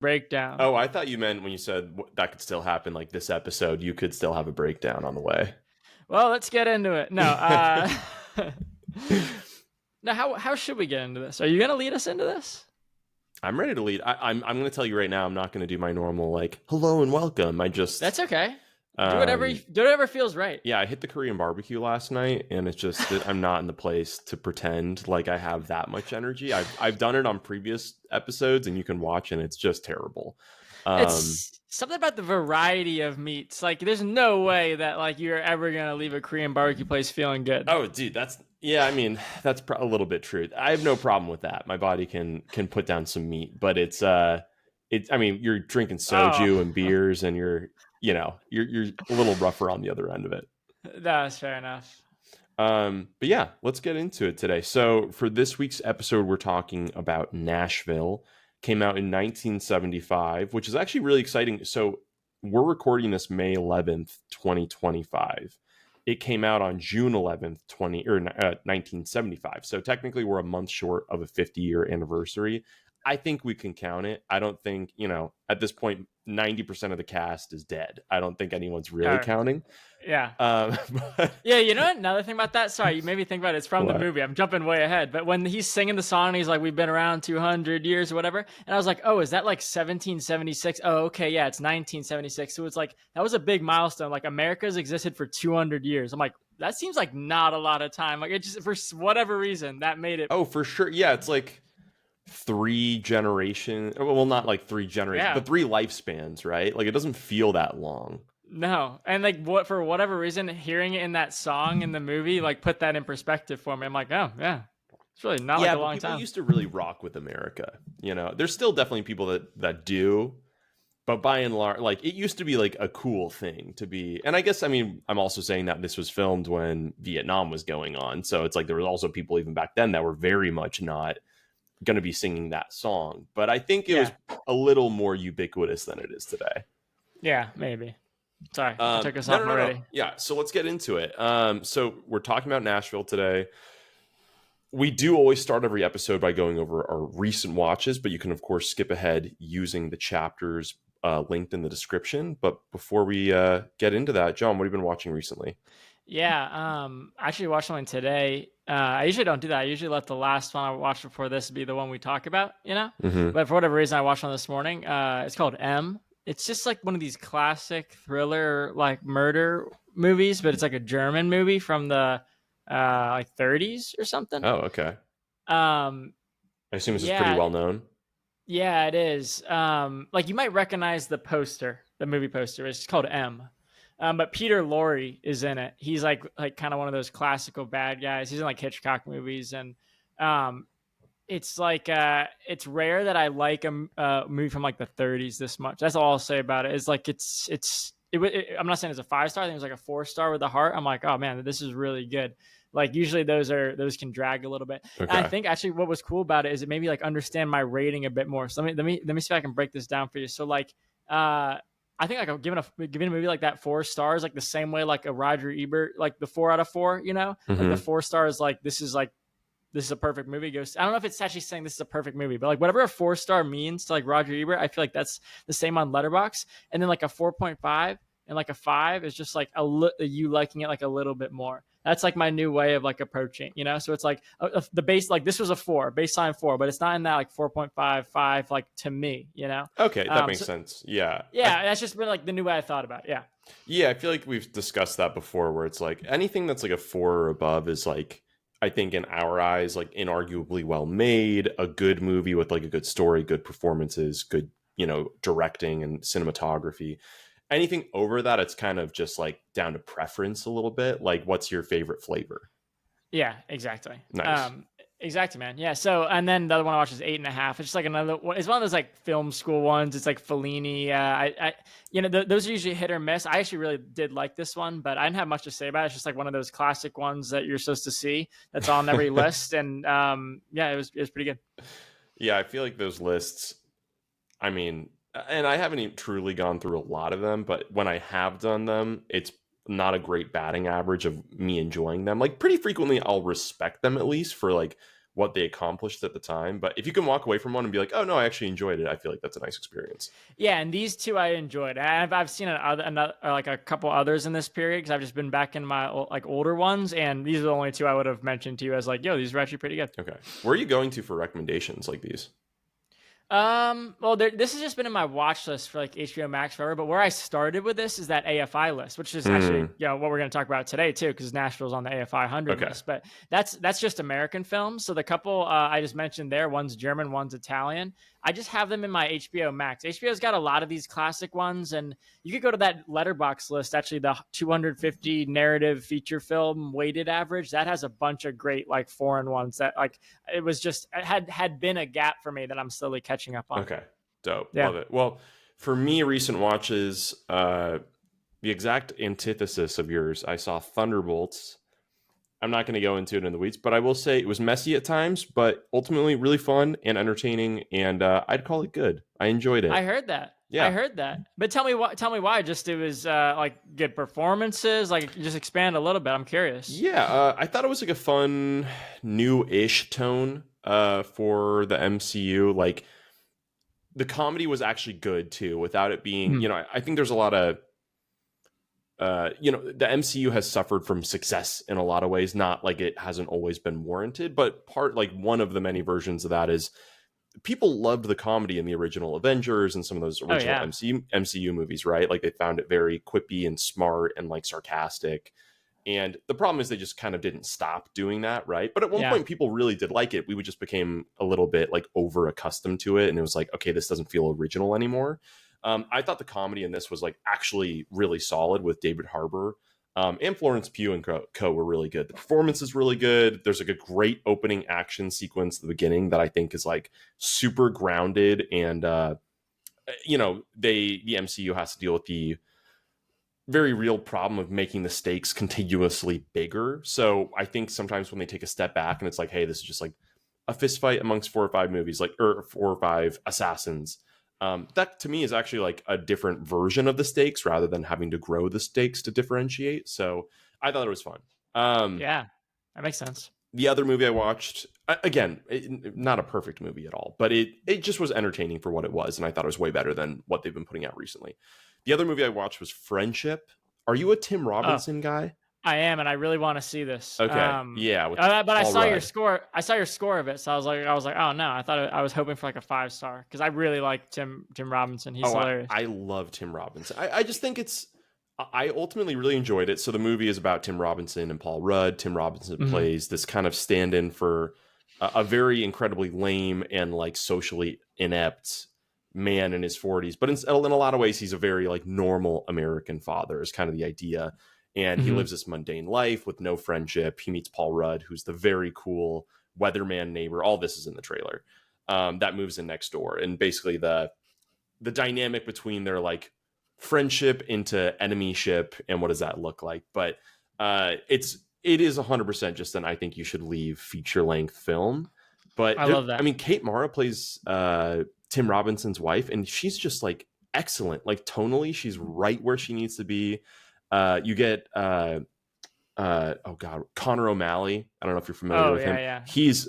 breakdown. Oh, I thought you meant when you said that could still happen, like this episode, you could still have a breakdown on the way. Well, let's get into it. No, now how should we get into this? Are you gonna lead us into this? I'm ready to lead. I'm going to tell you right now, I'm not going to do my normal like hello and welcome. I just That's okay. Do whatever feels right. Yeah, I hit the Korean barbecue last night, and it's just that I'm not in the place to pretend like I have that much energy. I've done it on previous episodes, and you can watch, and it's just terrible. It's something about the variety of meats. Like, there's no way that like you're ever gonna leave a Korean barbecue place feeling good. Oh, dude, that's a little bit true. I have no problem with that. My body can put down some meat, but it's I mean, you're drinking soju and beers, and you're a little rougher on the other end of it. That's fair enough. But yeah, let's get into it today. So for this week's episode, we're talking about Nashville. Came out in 1975, which is actually really exciting. So we're recording this May 11th, 2025. It came out on June 11th, 1975. So technically we're a month short of a 50-year anniversary. I think we can count it. I don't think, at this point, 90% of the cast is dead. I don't think anyone's really counting. Yeah. But, yeah, you know what? Another thing about that, sorry, you made me think about it. It's from the movie. I'm jumping way ahead. But when he's singing the song, and he's like, we've been around 200 years or whatever. And I was like, oh, is that like 1776? Oh, okay, yeah, it's 1976. So it's like, that was a big milestone. Like, America's existed for 200 years. I'm like, that seems like not a lot of time. Like, it just, for whatever reason, that made it. Oh, for sure. Yeah, it's like 3 generations. Well, not like 3 generations, but 3 lifespans, right? Like, it doesn't feel that long. No. And like for whatever reason, hearing it in that song in the movie, like put that in perspective for me. I'm like, oh yeah, it's really not like a long time. People used to really rock with America. There's still definitely people that do, but by and large, like it used to be like a cool thing to be. And I guess, I mean, I'm also saying that this was filmed when Vietnam was going on. So it's like there was also people even back then that were very much not going to be singing that song. But I think it was a little more ubiquitous than it is today. Yeah, maybe. Sorry, I took us off already. Yeah, so let's get into it. So we're talking about Nashville today. We do always start every episode by going over our recent watches, but you can, of course, skip ahead using the chapters linked in the description. But before we get into that, John, what have you been watching recently? Yeah, I actually watched one today. I usually don't do that. I usually let the last one I watched before this be the one we talk about, Mm-hmm. But for whatever reason, I watched one this morning. It's called M. It's just like one of these classic thriller, like murder movies, but it's like a German movie from the like 30s or something. Oh, okay. I assume this is pretty well known. Yeah, it is. Like you might recognize the poster, the movie poster. It's called M. But Peter Lorre is in it. He's like kind of one of those classical bad guys. He's in like Hitchcock movies, and it's like it's rare that I like a movie from like the 30s this much. That's all I'll say about it. It's like I'm not saying it's a 5-star. I think it was like a 4-star with a heart. I'm like, oh man, this is really good. Like usually those can drag a little bit. Okay. And I think actually what was cool about it is it made me like understand my rating a bit more. So let me see if I can break this down for you. So like I think like I'm giving a movie like that 4 stars, like the same way like a Roger Ebert, like the 4 out of 4, Mm-hmm. like the 4 stars, like this is a perfect movie. Goes, I don't know if it's actually saying this is a perfect movie, but like whatever a 4-star means to like Roger Ebert, I feel like that's the same on Letterboxd. And then like a 4.5 and like a 5 is just like you liking it like a little bit more. That's like my new way of like approaching, So it's like the base, like this was a 4, baseline 4, but it's not in that like 4.5, 5, like to me, Okay, that makes sense. Yeah. Yeah, that's just been like the new way I thought about it. Yeah. Yeah, I feel like we've discussed that before where it's like anything that's like a 4 or above is like, I think in our eyes, like inarguably well made, a good movie with like a good story, good performances, good, directing and cinematography. Anything over that, it's kind of just like down to preference a little bit. Like, what's your favorite flavor? Yeah, exactly. Nice. Exactly, man. Yeah. So, and then the other one I watched is 8.5. It's just like another one. It's one of those like film school ones. It's like Fellini. Those are usually hit or miss. I actually really did like this one, but I didn't have much to say about it. It's just like one of those classic ones that you're supposed to see. That's on every list, and it was pretty good. Yeah, I feel like those lists. I mean. And I haven't even truly gone through a lot of them, but when I have done them, it's not a great batting average of me enjoying them. Like pretty frequently I'll respect them at least for like what they accomplished at the time. But if you can walk away from one and be like, oh no, I actually enjoyed it, I feel like that's a nice experience. Yeah, and these two I enjoyed. I've seen another like a couple others in this period because I've just been back in my like older ones, and these are the only two I would have mentioned to you as like, yo, these are actually pretty good. Okay, where are you going to for recommendations like these? Well, this has just been in my watch list for like HBO Max forever. But where I started with this is that AFI list, which is actually what we're going to talk about today too, because Nashville's on the AFI 100 list. But that's just American films. So the couple I just mentioned there, one's German, one's Italian. I just have them in my HBO Max. HBO's got a lot of these classic ones, and you could go to that letterbox list. Actually, the 250 narrative feature film weighted average that has a bunch of great like foreign ones that like it was just it had been a gap for me that I'm slowly catching up on. Okay, dope, love it. Well, for me, recent watches, the exact antithesis of yours. I saw Thunderbolts. I'm not going to go into it in the weeds, but I will say it was messy at times, but ultimately really fun and entertaining, and I'd call it good. I enjoyed it. I heard that. Yeah, I heard that. But tell me why. Just it was like good performances. Like just expand a little bit. I'm curious. Yeah, I thought it was like a fun, new-ish tone for the MCU. Like the comedy was actually good too, without it being. I think there's a lot of. The MCU has suffered from success in a lot of ways, not like it hasn't always been warranted, but one of the many versions of that is people loved the comedy in the original Avengers and some of those original MCU movies, right? Like they found it very quippy and smart and like sarcastic. And the problem is they just kind of didn't stop doing that, right? But at one point people really did like it. We just became a little bit like over accustomed to it. And it was like, okay, this doesn't feel original anymore. I thought the comedy in this was like actually really solid with David Harbour and Florence Pugh and co were really good. The performance is really good. There's like a great opening action sequence at the beginning that I think is like super grounded. And, the MCU has to deal with the very real problem of making the stakes contiguously bigger. So I think sometimes when they take a step back and it's like, hey, this is just like a fist fight amongst 4 or 5 movies, or 4 or 5 assassins. That to me is actually like a different version of the stakes rather than having to grow the stakes to differentiate. So I thought it was fun. Yeah, that makes sense. The other movie I watched, again, not a perfect movie at all, but it just was entertaining for what it was. And I thought it was way better than what they've been putting out recently. The other movie I watched was Friendship. Are you a Tim Robinson guy? I am, and I really want to see this. Okay, but I saw your score. I saw your score of it, so I was like, oh no, I was hoping for like a 5-star because I really like Tim Robinson. He's hilarious. I love Tim Robinson. I just think I ultimately really enjoyed it. So the movie is about Tim Robinson and Paul Rudd. Tim Robinson plays this kind of stand-in for a very incredibly lame and like socially inept man in his 40s, but in a lot of ways, he's a very like normal American father. Is kind of the idea. And he lives this mundane life with no friendship. He meets Paul Rudd, who's the very cool weatherman neighbor. All this is in the trailer. That moves in next door. And basically the dynamic between their like friendship into enemyship and what does that look like? But it is 100% just an I think you should leave feature length film. But I love that. I mean, Kate Mara plays Tim Robinson's wife, and she's just like excellent. Like tonally, she's right where she needs to be. You get Connor O'Malley. I don't know if you're familiar with him. Yeah. He's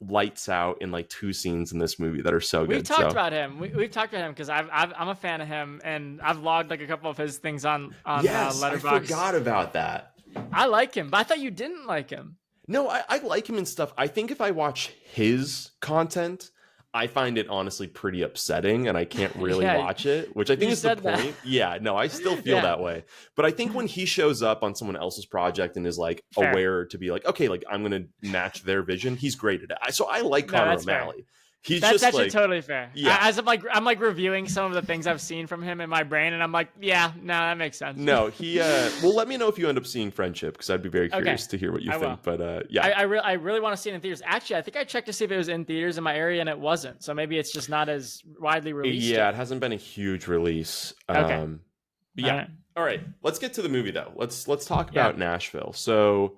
lights out in like 2 scenes in this movie that are so good. We've talked about him. We've talked about him because I'm a fan of him, and I've logged like a couple of his things on Letterboxd. I forgot about that. I like him, but I thought you didn't like him. No, I like him and stuff. I think if I watch his content, I find it honestly pretty upsetting and I can't really watch it, which I think is the point. That. Yeah, no, I still feel that way. But I think when he shows up on someone else's project and is like aware to be like, okay, like I'm going to match their vision, he's great at it. So I like Connor O'Malley. Fair. He's that's just actually like, totally fair. Yeah. As I'm like reviewing some of the things I've seen from him in my brain, and I'm like, yeah, no, that makes sense. No, he. Well, let me know if you end up seeing Friendship because I'd be very curious to hear what you think. But I really want to see it in theaters. Actually, I think I checked to see if it was in theaters in my area, and it wasn't. So maybe it's just not as widely released. Yeah, it hasn't been a huge release. Okay. Yeah. All right. Let's get to the movie though. Let's talk about Nashville. So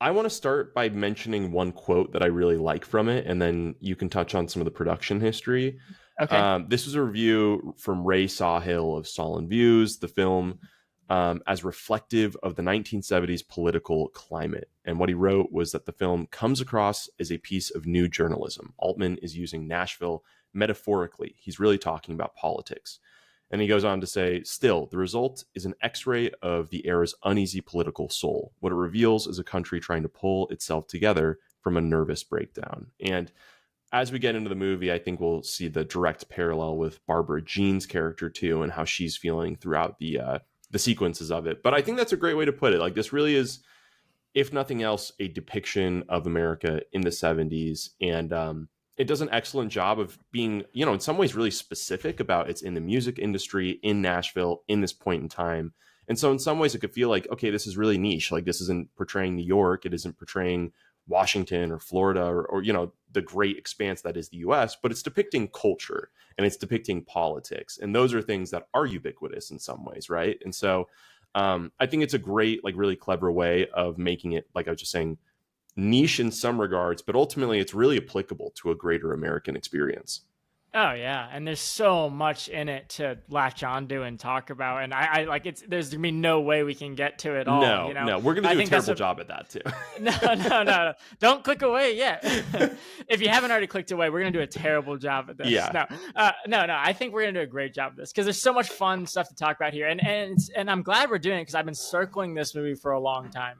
I want to start by mentioning one quote that I really like from it, and then you can touch on some of the production history. Okay. This was a review from Ray Sawhill of Solid Views. The film as reflective of the 1970s political climate. And what he wrote was that the film comes across as a piece of new journalism. Altman is using Nashville metaphorically. He's really talking about politics. And he goes on to say, still, the result is an x-ray of the era's uneasy political soul. What it reveals is a country trying to pull itself together from a nervous breakdown. And as we get into the movie, I think we'll see the direct parallel with Barbara Jean's character too, and how she's feeling throughout the sequences of it. But I think that's a great way to put it. Like, this really is, if nothing else, a depiction of America in the 70s. And it does an excellent job of being, in some ways really specific about it's in the music industry in Nashville in this point in time. And so in some ways it could feel like, okay, this is really niche. Like, this isn't portraying New York. It isn't portraying Washington or Florida or the great expanse that is the US, but it's depicting culture and it's depicting politics. And those are things that are ubiquitous in some ways, right? And so I think it's a great, like, really clever way of making it, like I was just saying, niche in some regards, but ultimately it's really applicable to a greater American experience. Oh yeah, and there's so much in it to latch onto and talk about, and I like there's gonna be no way we can get to it all. No, we're gonna do a terrible job at that too. No, don't click away yet. If you haven't already clicked away, we're gonna do a terrible job at this. Yeah. No, I think we're gonna do a great job of this because there's so much fun stuff to talk about here, and I'm glad we're doing it because I've been circling this movie for a long time.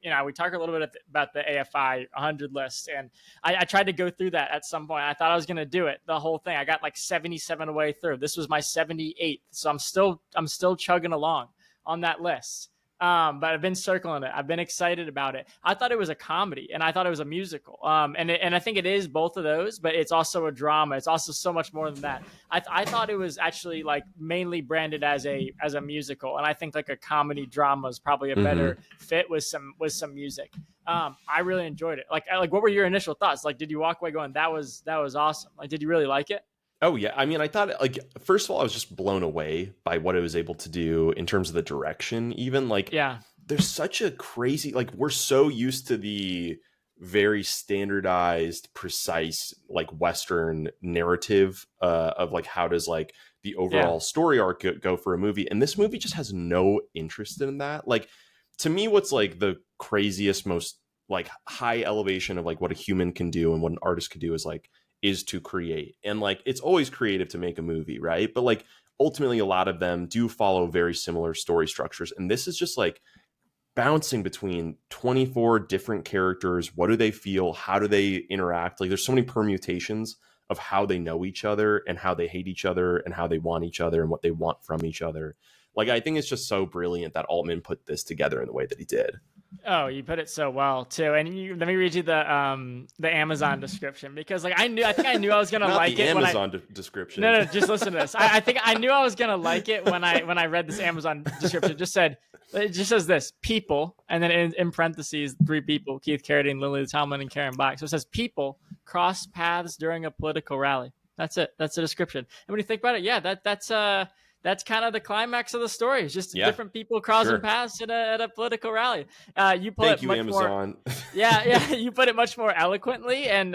We talked a little bit about the AFI 100 list, and I tried to go through that at some point. I thought I was gonna do it the whole thing. I got like 77 way through. This was my 78th, so I'm still chugging along on that list. But I've been circling it. I've been excited about it. I thought it was a comedy, and I thought it was a musical. And I think it is both of those, but it's also a drama. It's also so much more than that. I thought it was actually like mainly branded as a musical, and I think like a comedy drama is probably a better fit with some music. I really enjoyed it. Like, what were your initial thoughts? Like, did you walk away going, that was awesome? Like, did you really like it? Oh yeah. I mean, I thought, like, first of all, I was just blown away by what it was able to do in terms of the direction. Even like, yeah, there's such a crazy, like, we're so used to the very standardized, precise, like, Western narrative of like, how does like the overall story arc go for a movie. And this movie just has no interest in that. Like, to me, what's like the craziest, most like high elevation of like what a human can do and what an artist could do is to create. And like, it's always creative to make a movie, right? But like, ultimately a lot of them do follow very similar story structures. And this is just like bouncing between 24 different characters. What do they feel? How do they interact? Like, there's so many permutations of how they know each other and how they hate each other and how they want each other and what they want from each other. Like, I think it's just so brilliant that Altman put this together in the way that he did. Oh, you put it so well too. And let me read you the Amazon description, because like I think I knew I was gonna like the it. Amazon description. No, just listen to this. I think I knew I was gonna like it when I read this Amazon description. It just says this: people, and then in parentheses, 3 people: Keith Carradine, Lily Tomlin, and Karen Black. So it says people cross paths during a political rally. That's it. That's the description. And when you think about it, yeah, that's kind of the climax of the story. It's just different people crossing paths at a political rally. Thank you, Amazon. You put it much more eloquently, and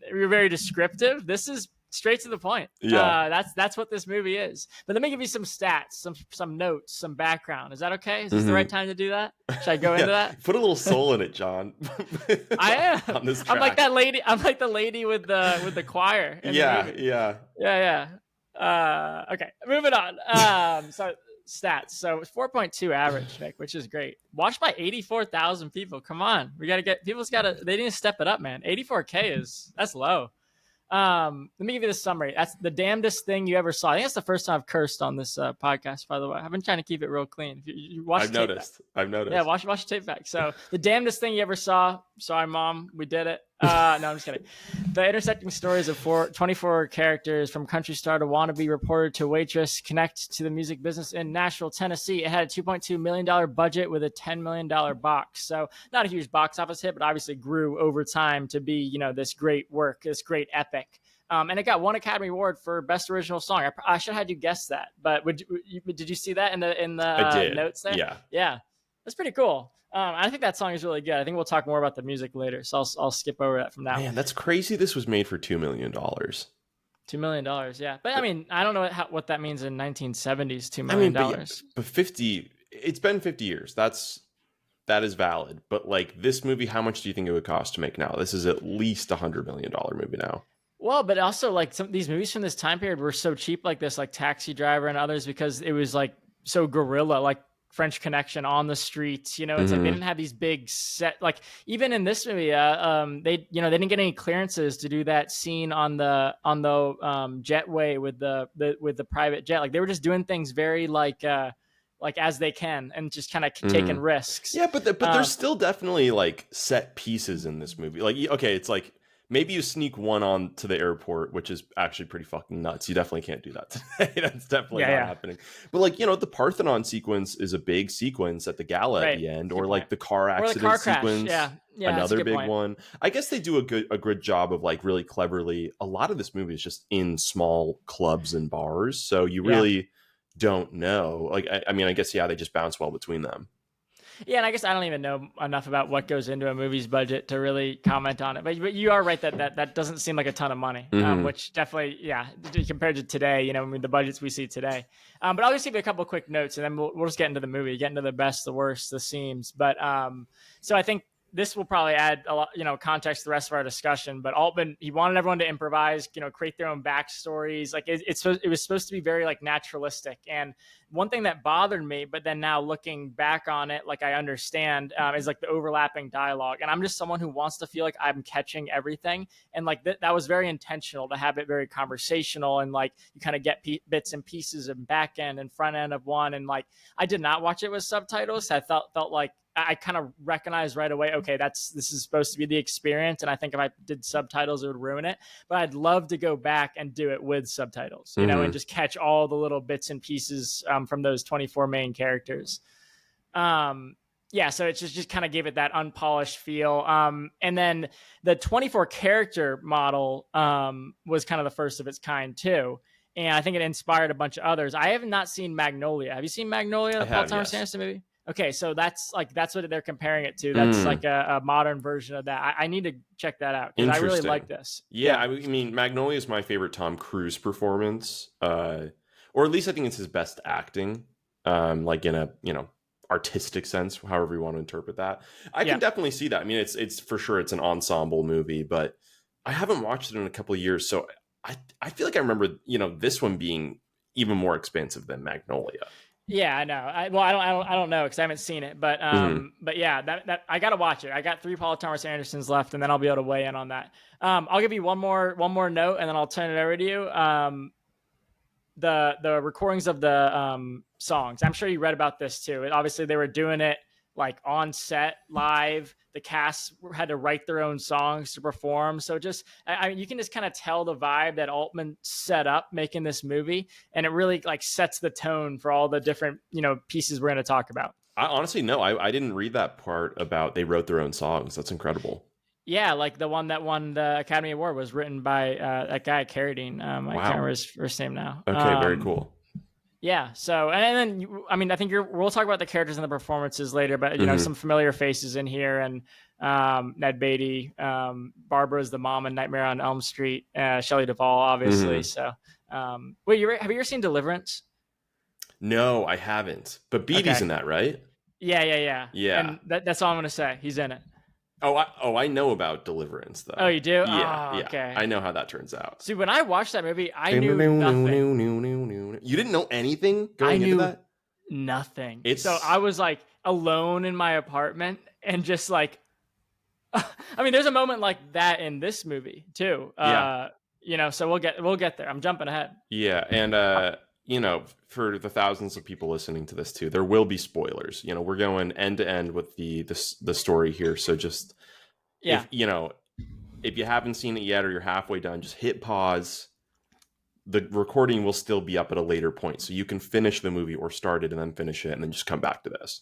you're very descriptive. This is straight to the point. That's what this movie is. But let me give you some stats, some notes, some background. Is that okay? Is this the right time to do that? Should I go into that? Put a little soul in it, John. I am. On this track. I'm like that lady. I'm like the lady with the choir. Yeah. Okay, moving on. So stats. So it's 4.2 average, Nick, which is great. Watched by 84,000 people. Come on, we gotta get people's gotta. They need to step it up, man. 84K that's low. Let me give you the summary. That's the damnedest thing you ever saw. I think that's the first time I've cursed on this podcast, by the way. I've been trying to keep it real clean. If you watch I've noticed. Yeah, watch the tape back. So the damnedest thing you ever saw. Sorry, Mom, we did it. No, I'm just kidding. The intersecting stories of 24 characters, from country star to wannabe reporter to waitress, connect to the music business in Nashville, Tennessee. It had a $2.2 million budget with a $10 million box. So not a huge box office hit, but obviously grew over time to be, this great work, this great epic. And it got 1 Academy Award for Best Original Song. I should have had you guess that, but did you see that in the notes there? Yeah, that's pretty cool. I think that song is really good. I think we'll talk more about the music later, so I'll skip over that from now. Man, that's crazy. This was made for $2 million. $2 million. Yeah, but I mean, I don't know what that means in 1970s. $2 I million mean, but dollars. but 50. It's been 50 years. That is valid. But like this movie, how much do you think it would cost to make now? This is at least $100 million movie now. Well, but also like some these movies from this time period were so cheap, like this, like Taxi Driver and others, because it was like so guerrilla, like French Connection on the streets. It's like they Mm-hmm. didn't have these big set. Like even in this movie, they they didn't get any clearances to do that scene on the jetway with the private jet. Like they were just doing things very like as they can and just kind of taking Mm-hmm. risks. Yeah, but there's still definitely like set pieces in this movie. Like okay, it's like maybe you sneak one on to the airport, which is actually pretty fucking nuts. You definitely can't do that today. That's definitely Yeah, not yeah, happening. But like, the Parthenon sequence is a big sequence at the gala at right. the end, Good or point. like the car Or the accident car crash. sequence, Yeah, yeah, that's a another good big point. one. I guess they do a good job of like really cleverly. A lot of this movie is just in small clubs and bars, so you Yeah. really don't know. Like, I mean, I guess they just bounce well between them. Yeah, and I guess I don't even know enough about what goes into a movie's budget to really comment on it. But you are right that doesn't seem like a ton of money, Mm-hmm. which definitely, yeah, compared to today, I mean, the budgets we see today. But I'll just give you a couple of quick notes, and then we'll just get into the movie, get into the best, the worst, the seams. But so I think this will probably add a lot, context to the rest of our discussion. But Altman, he wanted everyone to improvise, create their own backstories. Like it was supposed to be very like naturalistic. And one thing that bothered me, but then now looking back on it, like I understand, is like the overlapping dialogue. And I'm just someone who wants to feel like I'm catching everything. And like that was very intentional to have it very conversational, and like you kind of get bits and pieces and back end and front end of one. And like I did not watch it with subtitles. I felt like I kind of recognized right away, okay, this is supposed to be the experience. And I think if I did subtitles, it would ruin it. But I'd love to go back and do it with subtitles, and just catch all the little bits and pieces from those 24 main characters. Yeah, so it just kind of gave it that unpolished feel. And then the 24 character model was kind of the first of its kind too. And I think it inspired a bunch of others. I have not seen Magnolia. Have you seen Magnolia? I The Paul have, Thomas yes. Anderson movie? Okay, so that's what they're comparing it to. That's like a modern version of that. I need to check that out because I really like this. Yeah, I mean, Magnolia is my favorite Tom Cruise performance, or at least I think it's his best acting, like in a artistic sense, however you want to interpret that. I can definitely see that. I mean, it's for sure it's an ensemble movie, but I haven't watched it in a couple of years, so I feel like I remember this one being even more expansive than Magnolia. Yeah, I know. I don't know because I haven't seen it, but but yeah, that I gotta watch it. I got 3 Paul Thomas Andersons left, and then I'll be able to weigh in on that. I'll give you one more note, and then I'll turn it over to you. The recordings of the songs. I'm sure you read about this too. Obviously, they were doing it like on set live. The cast had to write their own songs to perform. So just, you can just kind of tell the vibe that Altman set up making this movie. And it really like sets the tone for all the different, pieces we're going to talk about. I honestly, no, I didn't read that part about they wrote their own songs. That's incredible. Yeah, like the one that won the Academy Award was written by that guy, Carradine. I can't remember his first name now. Okay, very cool. Yeah. So, and then, I mean, I think we'll talk about the characters and the performances later, but, some familiar faces in here, and Ned Beatty, Barbara's the mom in Nightmare on Elm Street, Shelley Duvall, obviously. So, wait, have you ever seen Deliverance? No, I haven't. But Beatty's in that, right? Yeah. Yeah. And that's all I'm going to say. He's in it. I know about Deliverance, though. Oh, you do? Yeah, oh, okay. Yeah. I know how that turns out. See, when I watched that movie, I knew nothing. You didn't know anything going into that? Nothing. So I was like alone in my apartment and just like, I mean, there's a moment like that in this movie too. So we'll get there. I'm jumping ahead. Yeah, and for the thousands of people listening to this too, there will be spoilers. We're going end to end with the story here. So just if you haven't seen it yet or you're halfway done, just hit pause. The recording will still be up at a later point, so you can finish the movie or start it and then finish it and then just come back to this.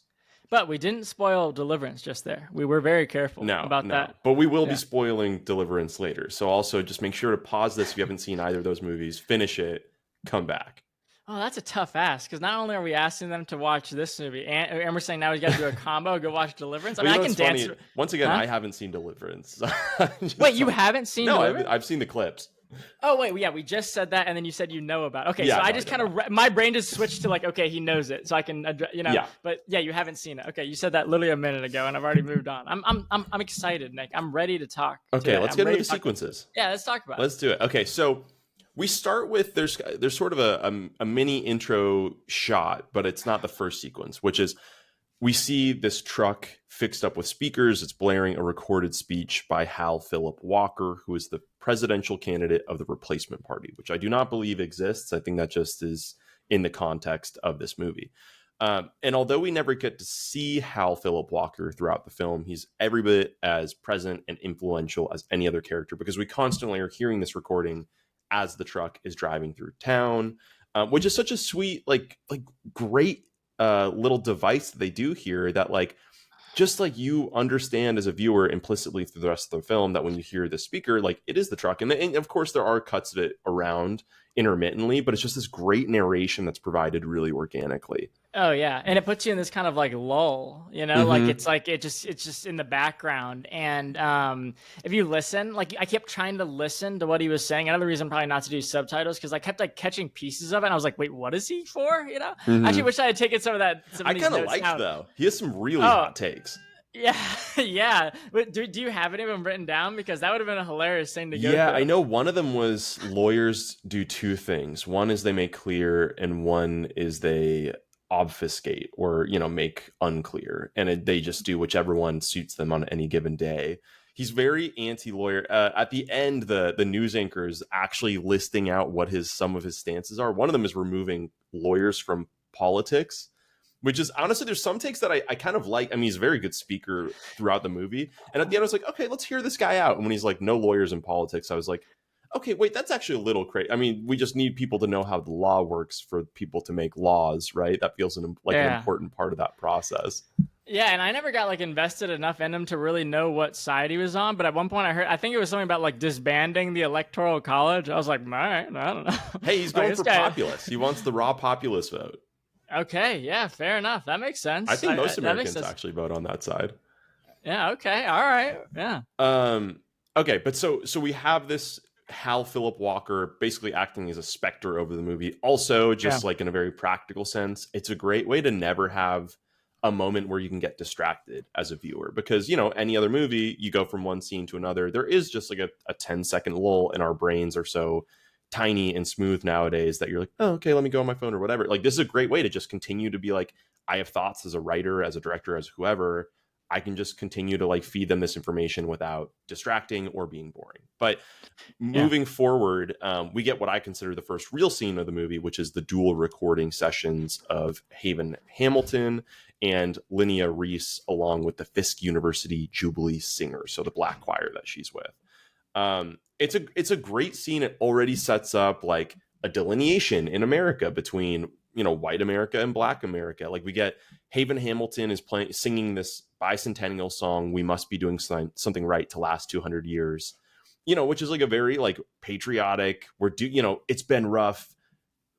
But we didn't spoil Deliverance just there. We were very careful about that. But we will be spoiling Deliverance later. So also just make sure to pause this if you haven't seen either of those movies, finish it, come back. Oh, that's a tough ask, because not only are we asking them to watch this movie, and we're saying now we got to do a combo, go watch Deliverance. I mean, I can dance. Once again, I haven't seen Deliverance. Wait, you haven't seen Deliverance? I've seen the clips. Oh wait, yeah, we just said that, and then you said about. Okay, so Yeah, I no, I just know kind of my brain just switched to like, okay, he knows it, so I can Yeah. But yeah, you haven't seen it. Okay, you said that literally a minute ago, and I've already moved on. I'm excited, Nick. I'm ready to talk Okay, today. let's I'm get into ready the to talk. sequences. Yeah, let's talk about it. Let's do it. Okay, so we start with there's sort of a mini intro shot, but it's not the first sequence, which is we see this truck fixed up with speakers. It's blaring a recorded speech by Hal Philip Walker, who is the presidential candidate of the Replacement Party, which I do not believe exists. I think that just is in the context of this movie. And although we never get to see Hal Philip Walker throughout the film, he's every bit as present and influential as any other character, because we constantly are hearing this recording as the truck is driving through town, which is such a sweet, like great little device that they do here, that like just like you understand as a viewer implicitly through the rest of the film that when you hear the speaker, like it is the truck. And of course there are cuts of it around intermittently, but it's just this great narration that's provided really organically. Oh yeah, and it puts you in this kind of like lull, Mm-hmm. like it's just in the background. And if you listen, like I kept trying to listen to what he was saying. Another reason probably not to do subtitles, because I kept like catching pieces of it, and I was like, wait, what is he for? I actually Mm-hmm. wish I had taken some I of these kind of notes liked down. though. He has some really Oh hot takes. yeah, yeah. But do you have any of them written down? Because that would have been a hilarious thing to go Yeah, I through. know one of them was lawyers do two things. One is they make clear, and one is they obfuscate or, make unclear. And they just do whichever one suits them on any given day. He's very anti-lawyer. At the end, the news anchor is actually listing out what some of his stances are. One of them is removing lawyers from politics, which is honestly, there's some takes that I kind of like. I mean, he's a very good speaker throughout the movie. And at the end, I was like, okay, let's hear this guy out. And when he's like, no lawyers in politics, I was like, okay, wait, that's actually a little crazy. I mean, we just need people to know how the law works for people to make laws, right? That feels like an Yeah. important part of that process. Yeah, and I never got like invested enough in him to really know what side he was on. But at one point, I think it was something about like disbanding the electoral college. I was like, all right, I don't know. Hey, he's Like going this for guy. populace. He wants the raw populace vote. Okay, yeah, fair enough. That makes I sense. think most That makes Americans sense. actually vote on that side. Yeah. Okay. All right. Yeah. Um, okay, but so we have this Hal Philip Walker basically acting as a specter over the movie. Also, Yeah. just like in a very practical sense, it's a great way to never have a moment where you can get distracted as a viewer, because any other movie, you go from one scene to another, there is just like a 10-second lull, and our brains are so tiny and smooth nowadays that you're like, oh, okay, let me go on my phone or whatever. Like, this is a great way to just continue to be like, I have thoughts as a writer, as a director, as whoever. I can just continue to like feed them this information without distracting or being boring. But Yeah. moving forward, we get what I consider the first real scene of the movie, which is the dual recording sessions of Haven Hamilton and Linnea Reese, along with the Fisk University Jubilee Singers, so the black choir that she's with. It's a great scene. It already sets up like a delineation in America between white America and black America. Like, we get Haven Hamilton is singing this bicentennial song, "We Must Be Doing Something Right to Last 200 Years," which is like a very like patriotic, it's been rough,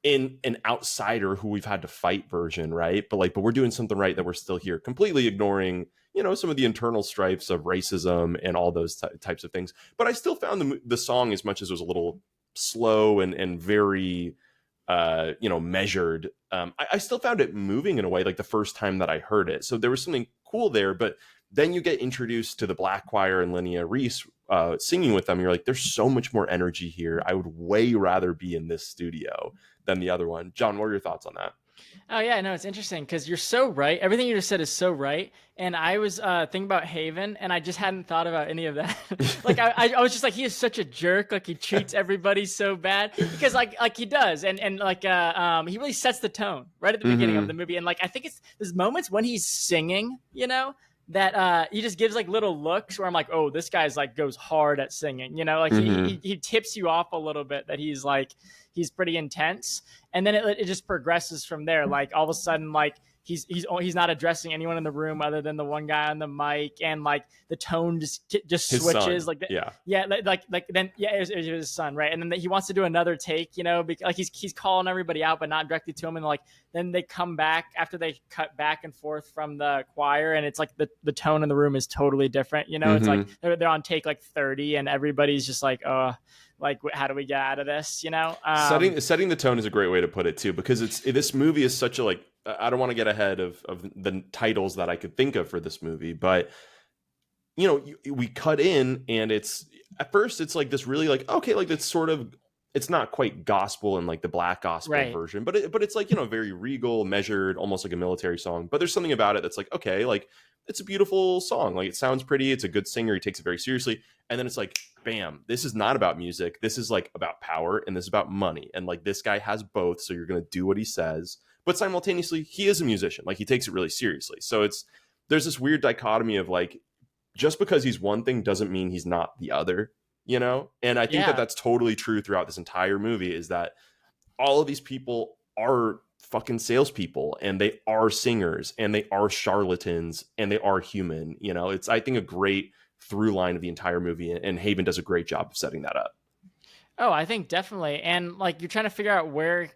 in an outsider who we've had to fight version, right? But we're doing something right, that we're still here, completely ignoring some of the internal stripes of racism and all those types of things. But I still found the song, as much as it was a little slow and very measured, I still found it moving in a way, like the first time that I heard it. So there was something cool there. But then you get introduced to the black choir and Linnea Reese singing with them. You're like, there's so much more energy here. I would way rather be in this studio than the other one. John, what are your thoughts on that? Oh yeah, no, it's interesting because you're so right. Everything you just said is so right. And I was thinking about Haven, and I just hadn't thought about any of that. Like I was just like, he is such a jerk. Like, he treats everybody so bad, because like he does, and like he really sets the tone right at the beginning of Mm-hmm. the movie. And like I think it's there's moments when he's singing, that he just gives like little looks where I'm like, oh, this guy's like goes hard at singing. Like Mm-hmm. he tips you off a little bit that he's pretty intense. And then it just progresses from there. Like, all of a sudden, like he's not addressing anyone in the room other than the one guy on the mic, and like the tone just His switches. son. Like Yeah. yeah, like then yeah, it was his son, right? And then he wants to do another take, because like he's calling everybody out, but not directly to him. And like then they come back after they cut back and forth from the choir, and it's like the tone in the room is totally different. It's like Mm-hmm. they're on take like 30, and everybody's just like, Like, how do we get out of this? Setting the tone is a great way to put it too, because this movie is such a, like, I don't want to get ahead of the titles that I could think of for this movie, but we cut in and it's, at first it's like this really, like, okay, like it's sort of, it's not quite gospel and like the black gospel Right. version, but it's like, very regal, measured, almost like a military song. But there's something about it that's like, okay, like it's a beautiful song. Like it sounds pretty. It's a good singer. He takes it very seriously. And then it's like, bam, this is not about music. This is like about power, and this is about money. And like this guy has both. So you're going to do what he says. But simultaneously, he is a musician. Like he takes it really seriously. So there's this weird dichotomy of like, just because he's one thing doesn't mean he's not the other, And I think that that's totally true throughout this entire movie, is that all of these people are fucking salespeople, and they are singers, and they are charlatans, and they are human. It's, I think, a great through line of the entire movie, and Haven does a great job of setting that up. Oh, I think definitely. And like, you're trying to figure out where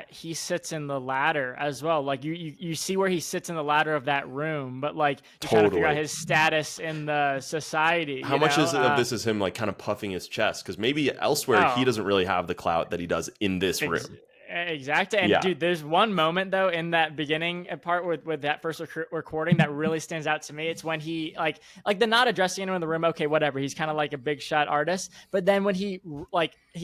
he sits in the ladder as well. Like you see where he sits in the ladder of that room, but like you're trying to figure out his status in the society. How much of this is him like kind of puffing his chest? Because maybe elsewhere he doesn't really have the clout that he does in this room. Exactly. And dude, there's one moment though in that beginning part with that first recording that really stands out to me. It's when he like the not addressing anyone in the room. Okay, whatever. He's kind of like a big shot artist. But then when he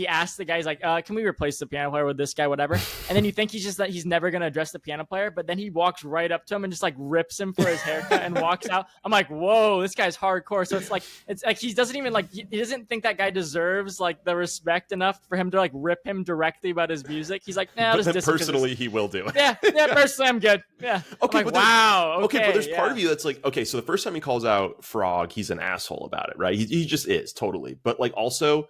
asks the guy, he's like, can we replace the piano player with this guy, whatever? And then you think he's never going to address the piano player. But then he walks right up to him and just like rips him for his haircut and walks out. I'm like, whoa, this guy's hardcore. So it's like he doesn't even like, he doesn't think that guy deserves like the respect enough for him to like rip him directly about his music. He's like, nah, but then personally he will do it. Yeah, personally I'm good. Yeah. Okay, like, wow. Okay, but there's part of you that's like, okay, so the first time he calls out Frog, he's an asshole about it, right? He just is, totally. But like also,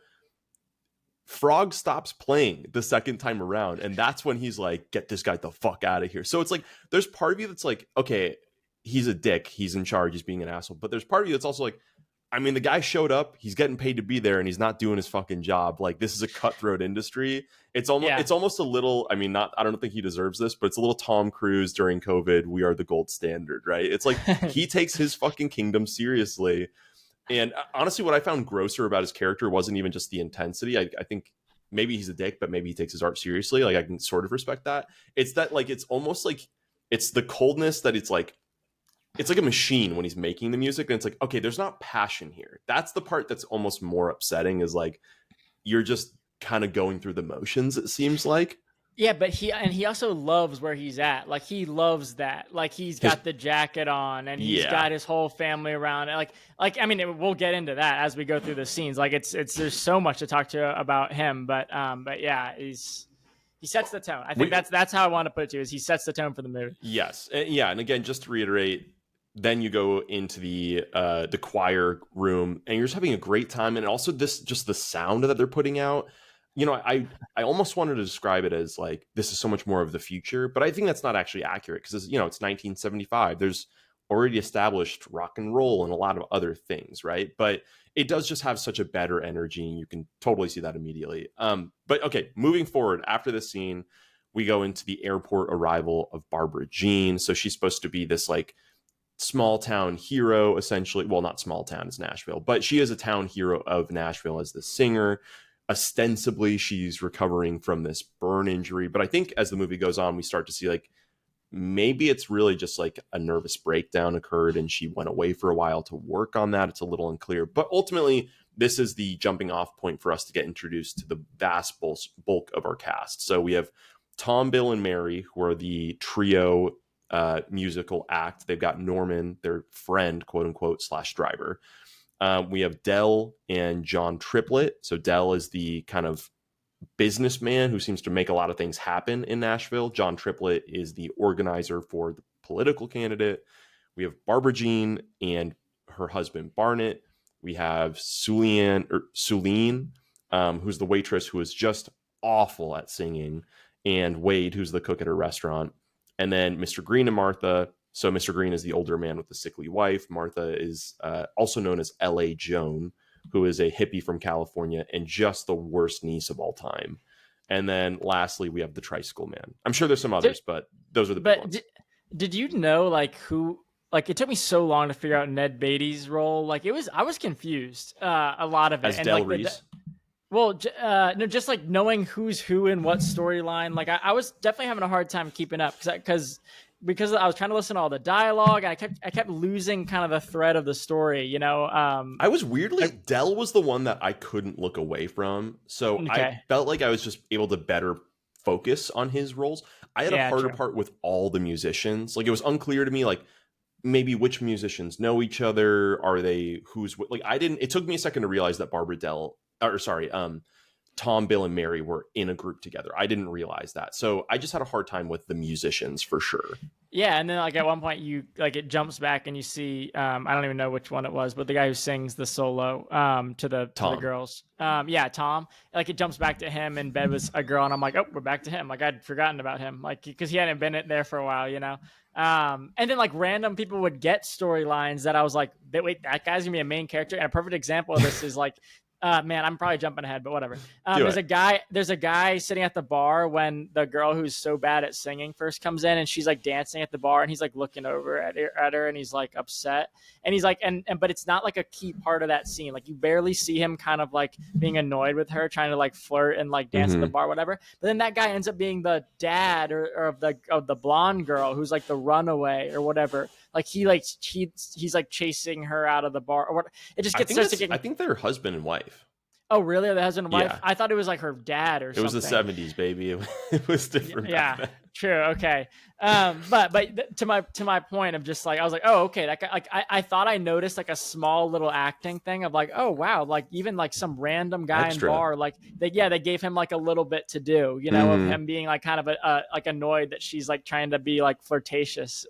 Frog stops playing the second time around, and that's when he's like, get this guy the fuck out of here. So it's like, there's part of you that's like, okay, he's a dick, he's in charge, he's being an asshole. But there's part of you that's also like, I mean, the guy showed up, he's getting paid to be there, and he's not doing his fucking job. Like, this is a cutthroat industry. It's almost a little, I mean, I don't think he deserves this, but it's a little Tom Cruise during COVID. We are the gold standard, right? It's like, he takes his fucking kingdom seriously. And honestly, what I found grosser about his character wasn't even just the intensity. I think maybe he's a dick, but maybe he takes his art seriously. Like, I can sort of respect that. It's that, like, it's almost like, it's the coldness that it's like a machine when he's making the music, and it's like, okay, there's not passion here. That's the part that's almost more upsetting, is like, you're just kind of going through the motions, it seems like. Yeah, but he also loves where he's at. Like, he loves that. Like, he's got the jacket on, and he's got his whole family around. Like I mean, we'll get into that as we go through the scenes. Like, it's there's so much to talk to about him, but yeah, he sets the tone. I think that's how I want to put it to you, is he sets the tone for the movie. Yes. Yeah, and again, just to reiterate, then you go into the choir room, and you're just having a great time. And also just the sound that they're putting out. I almost wanted to describe it as like, this is so much more of the future, but I think that's not actually accurate, because it's 1975. There's already established rock and roll and a lot of other things, right? But it does just have such a better energy, and you can totally see that immediately. But okay, moving forward, after this scene, we go into the airport arrival of Barbara Jean. So she's supposed to be this like small town hero, essentially. Well, not small town, it's Nashville, but she is a town hero of Nashville as the singer. Ostensibly, she's recovering from this burn injury, but I think as the movie goes on, we start to see like, maybe it's really just like a nervous breakdown occurred and she went away for a while to work on that. It's a little unclear, but ultimately this is the jumping off point for us to get introduced to the vast bulk of our cast. So we have Tom, Bill, and Mary, who are the trio musical act. They've got Norman, their friend, quote unquote, / driver. We have Dell and John Triplett. So Dell is the kind of businessman who seems to make a lot of things happen in Nashville. John Triplett is the organizer for the political candidate. We have Barbara Jean and her husband Barnett. We have Suleen, who's the waitress, who is just awful at singing, and Wade, who's the cook at her restaurant. And then Mr. Green and Martha. So Mr. Green is the older man with the sickly wife. Martha is also known as L.A. Joan, who is a hippie from California and just the worst niece of all time. And then lastly, we have the tricycle man. I'm sure there's some others, but those are the big ones. Did you know like who? Like, it took me so long to figure out Ned Beatty's role. Like, I was confused. A lot of it. As Del Reese. Well, no, just like knowing who's who in what storyline. Like I was definitely having a hard time keeping up because I was trying to listen to all the dialogue, and I kept losing kind of the thread of the story. I was weirdly, Like, Dell was the one that I couldn't look away from. So I okay, felt like I was just able to better focus on his roles. I had a yeah, harder true. part with all the musicians. Like it was unclear to me, like maybe which musicians know each other. Are they like I didn't, it took me a second to realize that Barbara Dell, or sorry, Tom, Bill, and Mary were in a group together. I didn't realize that. So I just had a hard time with the musicians for sure. Yeah, and then like at one point you like it jumps back and you see I don't even know which one it was, but the guy who sings the solo to the Tom. girls. Yeah, Tom. Like it jumps back to him in bed with a girl, and I'm like, oh, we're back to him. Like I'd forgotten about him, like because he hadn't been there for a while. And then like random people would get storylines that I was like, wait, that guy's gonna be a main character. And a perfect example of this is like man, I'm probably jumping ahead, but whatever. Do There's it. a guy. There's a guy sitting at the bar when the girl who's so bad at singing first comes in, and she's like dancing at the bar, and he's like looking over at her, and he's like upset, and he's like, but it's not like a key part of that scene. Like you barely see him kind of like being annoyed with her, trying to like flirt and like dance at the Mm-hmm. bar, whatever. But then that guy ends up being the dad or of the blonde girl who's like the runaway or whatever. Like he's like chasing her out of the bar or what. It just gets starts to I get. think they're husband and wife. Oh, really? The husband and wife? Yeah. I thought it was like her dad or It was the something. 70s, baby. It was different back Yeah, then. true. Okay. To my point of just like I was like, oh, okay. That guy, like I thought I noticed like a small little acting thing of like, oh wow, like even like some random guy in Extra. bar, like they gave him like a little bit to do, of Mm-hmm. him being like kind of like annoyed that she's like trying to be like flirtatious.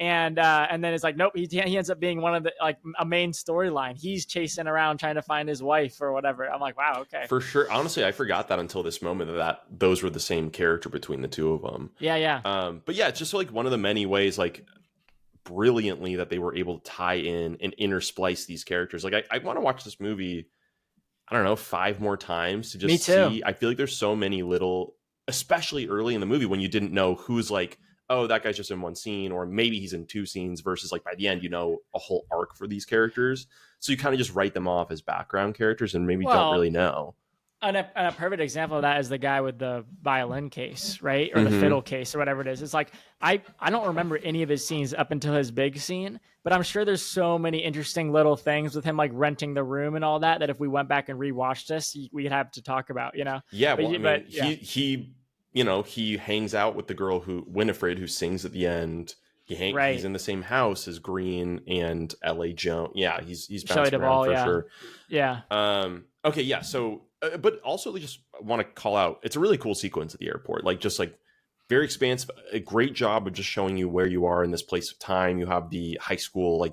And then it's like nope, he ends up being one of the like a main storyline. He's chasing around trying to find his wife or whatever. I'm like, wow, okay, For sure. Honestly, I forgot that until this moment that those were the same character between the two of them. yeah, yeah, But yeah, it's just like one of the many ways, like brilliantly, that they were able to tie in and intersplice these characters. Like I want to watch this movie, I don't know, 5 more times to me just too. see. I feel like there's so many little, especially early in the movie when you didn't know who's like, oh, that guy's just in one scene, or maybe he's in 2 scenes, versus like by the end, a whole arc for these characters. So you kind of just write them off as background characters and maybe don't Well, really know. and a perfect example of that is the guy with the violin case, right? Or the Mm-hmm. fiddle case or whatever it is. It's like I don't remember any of his scenes up until his big scene, but I'm sure there's so many interesting little things with him like renting the room and all that if we went back and rewatched this, we'd have to talk about. Yeah, But well, I mean, but yeah, he hangs out with the girl who Winifred who sings at the end. He's right. in the same house as Green and L.A. Jones. Yeah, he's Shelley bouncing around Duvall, for yeah. sure. Yeah. Okay, yeah. So, but also just want to call out. It's a really cool sequence at the airport. Like just like very expansive. A great job of just showing you where you are in this place of time. You have the high school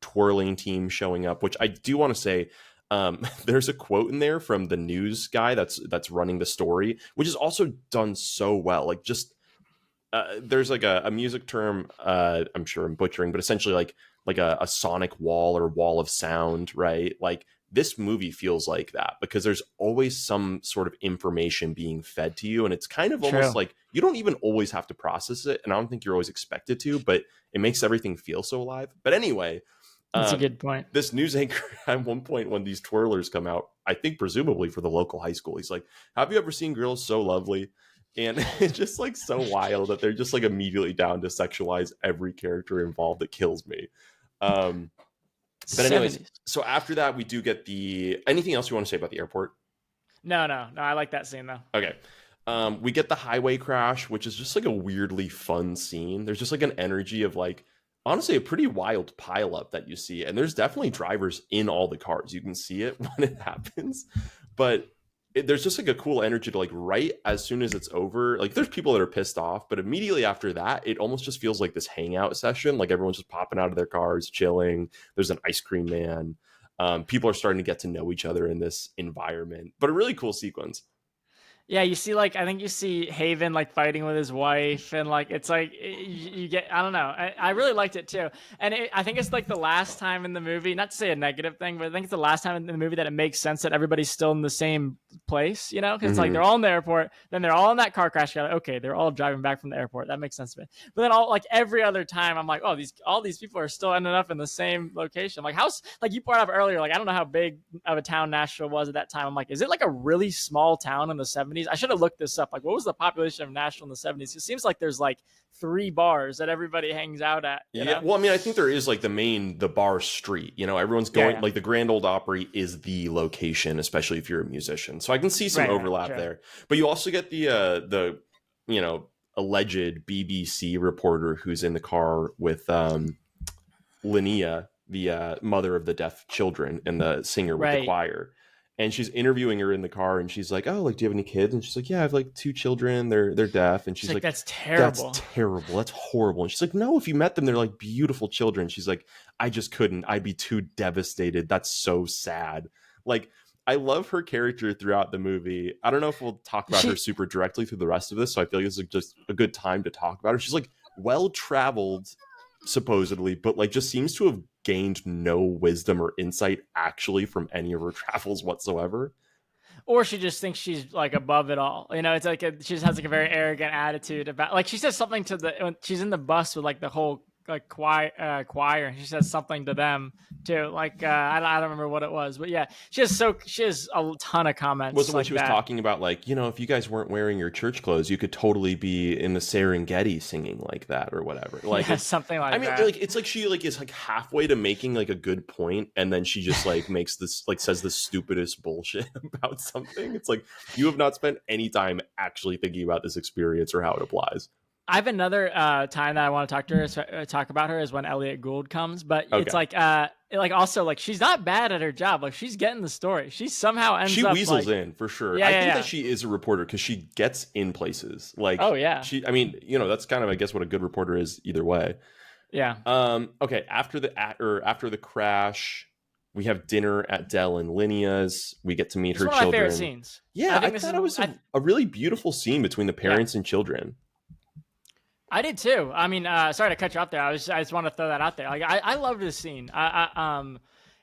twirling team showing up, which I do want to say. There's a quote in there from the news guy that's running the story, which is also done so well. Like just there's like a music term, I'm sure I'm butchering, but essentially like a sonic wall or wall of sound, right? Like this movie feels like that because there's always some sort of information being fed to you, and it's kind of almost True. like you don't even always have to process it, and I don't think you're always expected to, but it makes everything feel so alive. But anyway, That's a good point. this news anchor at one point when these twirlers come out, I think presumably for the local high school, he's like, have you ever seen girls so lovely? And it's just like so wild that they're just like immediately down to sexualize every character involved. That kills me. um but anyways, 70s. so after that we do get the anything else you want to say about the airport? No. I like that scene though. Okay. We get the highway crash, which is just like a weirdly fun scene. There's just like an energy of like, honestly, a pretty wild pileup that you see. And there's definitely drivers in all the cars. You can see it when it happens. But there's just like a cool energy to like right as soon as it's over. Like there's people that are pissed off, but immediately after that, it almost just feels like this hangout session. Like everyone's just popping out of their cars, chilling. There's an ice cream man. People are starting to get to know each other in this environment, but a really cool sequence. Yeah, you see, like, I think you see Haven like fighting with his wife, and like it's like you get, I don't know. I really liked it too, and I think it's like the last time in the movie, not to say a negative thing, but I think it's the last time in the movie that it makes sense that everybody's still in the same place, you know? Because it's like they're Hmm. all in the airport, then they're all in that car crash together. Okay, they're all driving back from the airport. That makes sense to me. But then all like every other time, I'm like, oh, these all these people are still ending up in the same location. Like how's like you brought up earlier, like I don't know how big of a town Nashville was at that time. I'm like, is it like a really small town in the 70s? I should have looked this up. Like, what was the population of Nashville in the 70s? It seems like there's like 3 bars that everybody hangs out at, you Yeah, know? well, I mean, I think there is like the bar street. You know, everyone's Yeah, going yeah. like the Grand Ole Opry is the location, especially if you're a musician. So I can see some Right, overlap sure. there. But you also get the you know alleged BBC reporter who's in the car with Linnea, the mother of the deaf children, and the singer with the Right. choir. And she's interviewing her in the car, and she's like, "Oh, like, do you have any kids?" And she's like, "Yeah, I have like 2 children. They're deaf." And She's she's like, like, that's "That's terrible. terrible. That's horrible." And she's like, "No, if you met them, they're like beautiful children." She's like, "I just couldn't. I'd be too devastated. That's so sad." Like, I love her character throughout the movie. I don't know if we'll talk about her She super directly through the rest of this, so I feel like this is just a good time to talk about her. She's like well traveled supposedly, but like just seems to have gained no wisdom or insight actually from any of her travels whatsoever. or she just thinks she's like above it all. You know, it's like she just has like a very arrogant attitude about. Like she says something to the when she's in the bus with like the whole like choir, and she says something to them too. Like I don't remember what it was, but yeah, she has a ton of Was comments it when she like was that. talking about like, if you guys weren't wearing your church clothes, you could totally be in the Serengeti singing like that or whatever. Like Yeah, it's something I like mean, that. like it's like she like is like halfway to making like a good point, and then she just like makes this like says the stupidest bullshit about something. It's like you have not spent any time actually thinking about this experience or how it applies. I have another time that I want to talk to her, talk about her is when Elliot Gould comes, but it's Okay. like also like she's not bad at her job. Like she's getting the story. She somehow ends She up weasels like, in for sure. yeah, I yeah, think that yeah. she is a reporter because she gets in places. Oh Like yeah, I mean, that's kind of I guess what a good reporter is either way. yeah. Okay, after the crash, we have dinner at Dell and Linnea's. We get to meet This is her one of my favorite children. scenes. Yeah, I I think this is thought it was I a really beautiful scene between the yeah. parents and children. I did too. I mean, sorry to cut you off there. I just want to throw that out there. Like, I love this scene.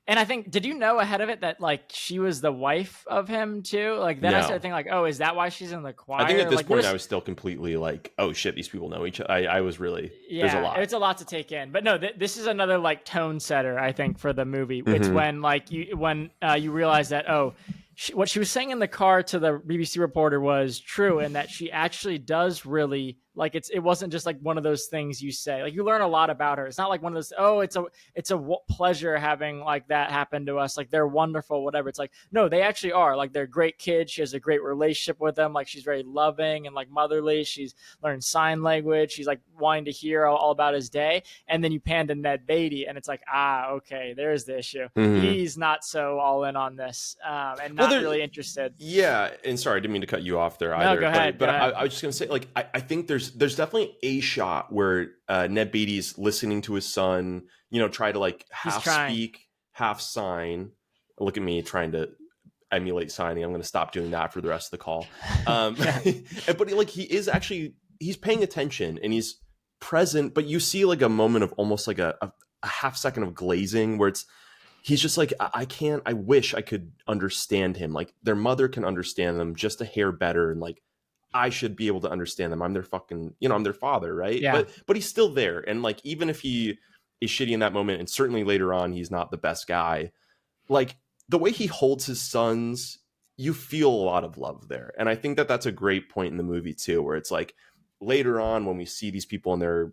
And I think, did you know ahead of it that like she was the wife of him too? Like, then I started No. thinking like, oh, is that why she's in the I think at choir? this Like, point I there's was still completely like, oh shit, these people know each other. I was really there's a yeah, lot. it's a lot to take in. But no, this is another like tone setter, I think, for the movie. It's Hmm. when like you realize that what she was saying in the car to the BBC reporter was true, and that she actually does really like it wasn't just like one of those things you say. Like you learn a lot about her. It's not like one of those it's a pleasure having like that happen to us. Like they're wonderful, whatever. It's like no, they actually are. Like they're great kids. She has a great relationship with them. Like she's very loving and like motherly. She's learned sign language. She's like wanting to hear all about his day. And then you pan to Ned Beatty, and it's like, okay, there's the issue. Hmm. He's not so all in on this, and Well, not there, really interested. yeah, and sorry, I didn't mean to cut you off there No, either. go ahead. Go But ahead. I was just gonna say, like, I think there's definitely a shot where Ned Beatty's listening to his son, try to like He's half trying. speak, half sign. Look at me trying to emulate signing. I'm gonna stop doing that for the rest of the call. Yeah. But like he's paying attention and he's present, but you see like a moment of almost like a half second of glazing where he's just like, I can't, I wish I could understand him. Like their mother can understand them just a hair better. And like, I should be able to understand them. I'm their fucking, I'm their father. Right. Yeah. But he's still there. And like, even if he is shitty in that moment, and certainly later on, he's not the best guy, like the way he holds his sons, you feel a lot of love there. And I think that that's a great point in the movie too, where it's like later on when we see these people in their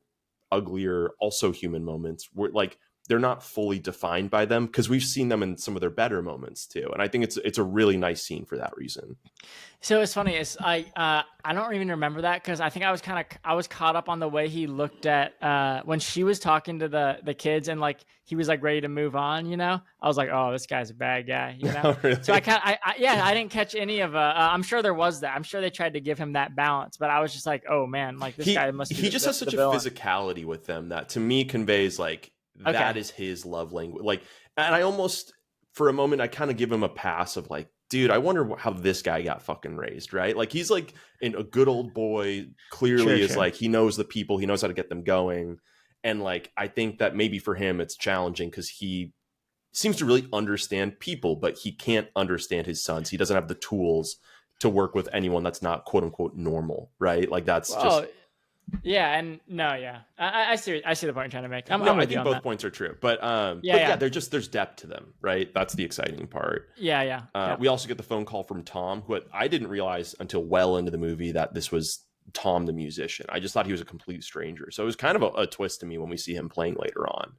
uglier, also human moments, we're like, they're not fully defined by them because we've seen them in some of their better moments too. And I think it's a really nice scene for that reason. So it's funny. I don't even remember that because I think I was caught up on the way he looked at when she was talking to the kids and like he was like ready to move on. I was like, oh, this guy's a bad guy. Oh, So really? I didn't catch any of I'm sure there was that. I'm sure they tried to give him that balance, but I was just like, oh man, like this guy must be He just has the such a villain. physicality with them that to me conveys like that Okay. is his love language. Like, and I almost for a moment I kind of give him a pass of like dude, I wonder how this guy got fucking raised, right? Like he's like a good old boy, clearly is like he knows the people, he knows how to get them going. And like I think that maybe for him it's challenging because he seems to really understand people, but he can't understand his sons. He doesn't have the tools to work with anyone that's not quote unquote normal, right? Like that's just yeah, and no, yeah, I see the point you're trying to make. I'm I with think you on both that. points are true, but Yeah, there's depth to them, right? That's the exciting part. yeah. We also get the phone call from Tom, who I didn't realize until well into the movie that this was Tom the musician. I just thought he was a complete stranger, so it was kind of a twist to me when we see him playing later on.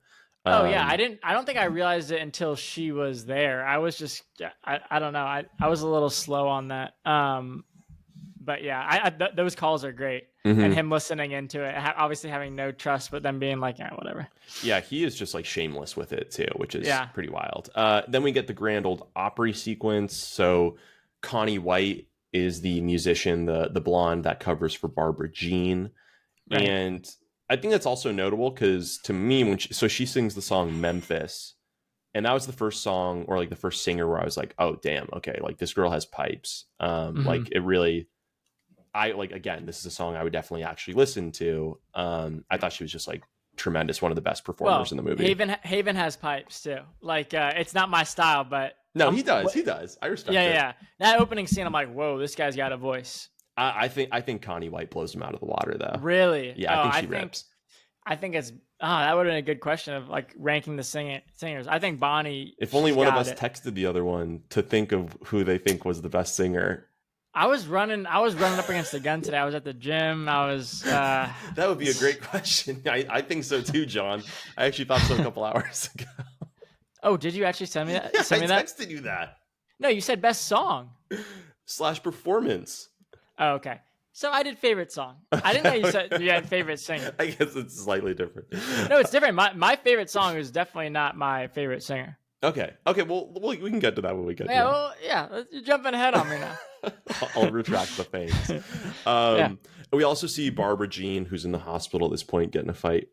Oh yeah, I don't think I realized it until she was there. I was just, I don't know. I was a little slow on that. But yeah, those calls are great, and him listening into it, obviously having no trust, but then being like, yeah, whatever. Yeah, he is just like shameless with it too, which is pretty wild. Then we get the grand old Opry sequence. So Connie White is the musician, the blonde that covers for Barbara Jean, right. And I think that's also notable because to me, when she sings the song Memphis, and that was the first song or like the first singer where I was like, oh damn, okay, like this girl has pipes. Like it really. I like, again, this is a song I would definitely actually listen to. I thought she was just like tremendous, one of the best performers in the movie. Haven has pipes too. Like it's not my style, but no, he does. I respect it. Yeah. That opening scene, I'm like, whoa, this guy's got a voice. I think Connie White blows him out of the water though. Really? Yeah, I think she rips. I think it's that would have been a good question of like ranking the singers. I think Bonnie. If only one of us texted the other one to think of who they think was the best singer. I was running up against the gun today. I was at the gym. I was. That would be a great question. I think so too, John. I actually thought so a couple hours ago. Oh, did you actually send me that? Yeah, I texted you that. No, you said best song / performance. Oh, okay. So I did favorite song. I didn't know you said you had favorite singer. I guess it's slightly different. No, it's different. My favorite song is definitely not my favorite singer. Okay. Well, we can get to that when we get to that. You're jumping ahead on me now. I'll retract the things. We also see Barbara Jean, who's in the hospital at this point, getting a fight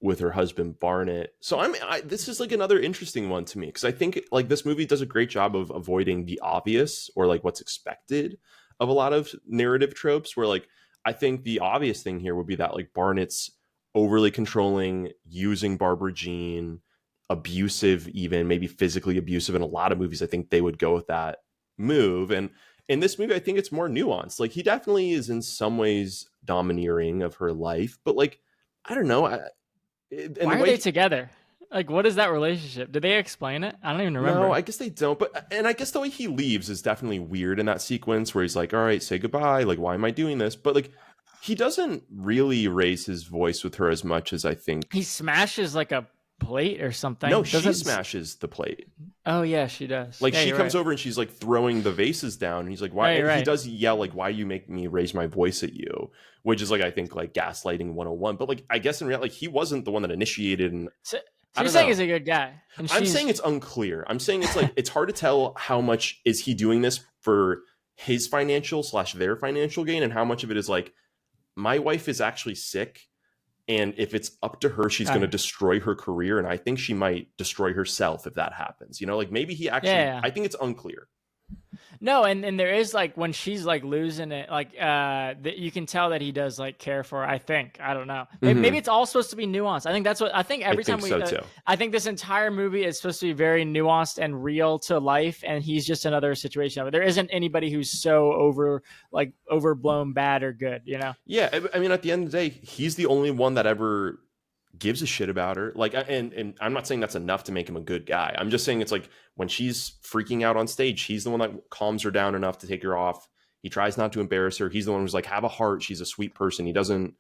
with her husband Barnett. So this is like another interesting one to me because I think like this movie does a great job of avoiding the obvious or like what's expected of a lot of narrative tropes. Where like I think the obvious thing here would be that like Barnett's overly controlling, using Barbara Jean, abusive, even maybe physically abusive. In a lot of movies, I think they would go with that move. And in this movie, I think it's more nuanced. Like he definitely is in some ways domineering of her life, but like, I don't know. Why are they together? Like, what is that relationship? Did they explain it? I don't even remember. No, I guess they don't. And I guess the way he leaves is definitely weird in that sequence where he's like, all right, say goodbye. Like, why am I doing this? But like, he doesn't really raise his voice with her as much as I think. He smashes like a plate or something. No, she smashes the plate. Oh yeah, she does. Like she comes over and she's like throwing the vases down. And he's like, why? He does yell like, why you make me raise my voice at you? Which is like, I think like gaslighting 101. But like, I guess in reality, like he wasn't the one that initiated. And so you're saying he's a good guy. I'm saying it's unclear. I'm saying it's like, it's hard to tell how much is he doing this for his financial / their financial gain. And how much of it is like, my wife is actually sick. And if it's up to her, she's going to destroy her career. And I think she might destroy herself if that happens. You know, like maybe he actually, I think it's unclear. No, and there is like when she's like losing it, like you can tell that he does like care for her, I think. I don't know. Maybe it's all supposed to be nuanced. I think that's what I think every time we I think this entire movie is supposed to be very nuanced and real to life, and he's just another situation of it. There isn't anybody who's so overblown bad or good, you know? Yeah, I mean at the end of the day, he's the only one that ever gives a shit about her. Like, and I'm not saying that's enough to make him a good guy. I'm just saying it's like when she's freaking out on stage, he's the one that calms her down enough to take her off. He tries not to embarrass her. He's the one who's like, have a heart. She's a sweet person. He doesn't,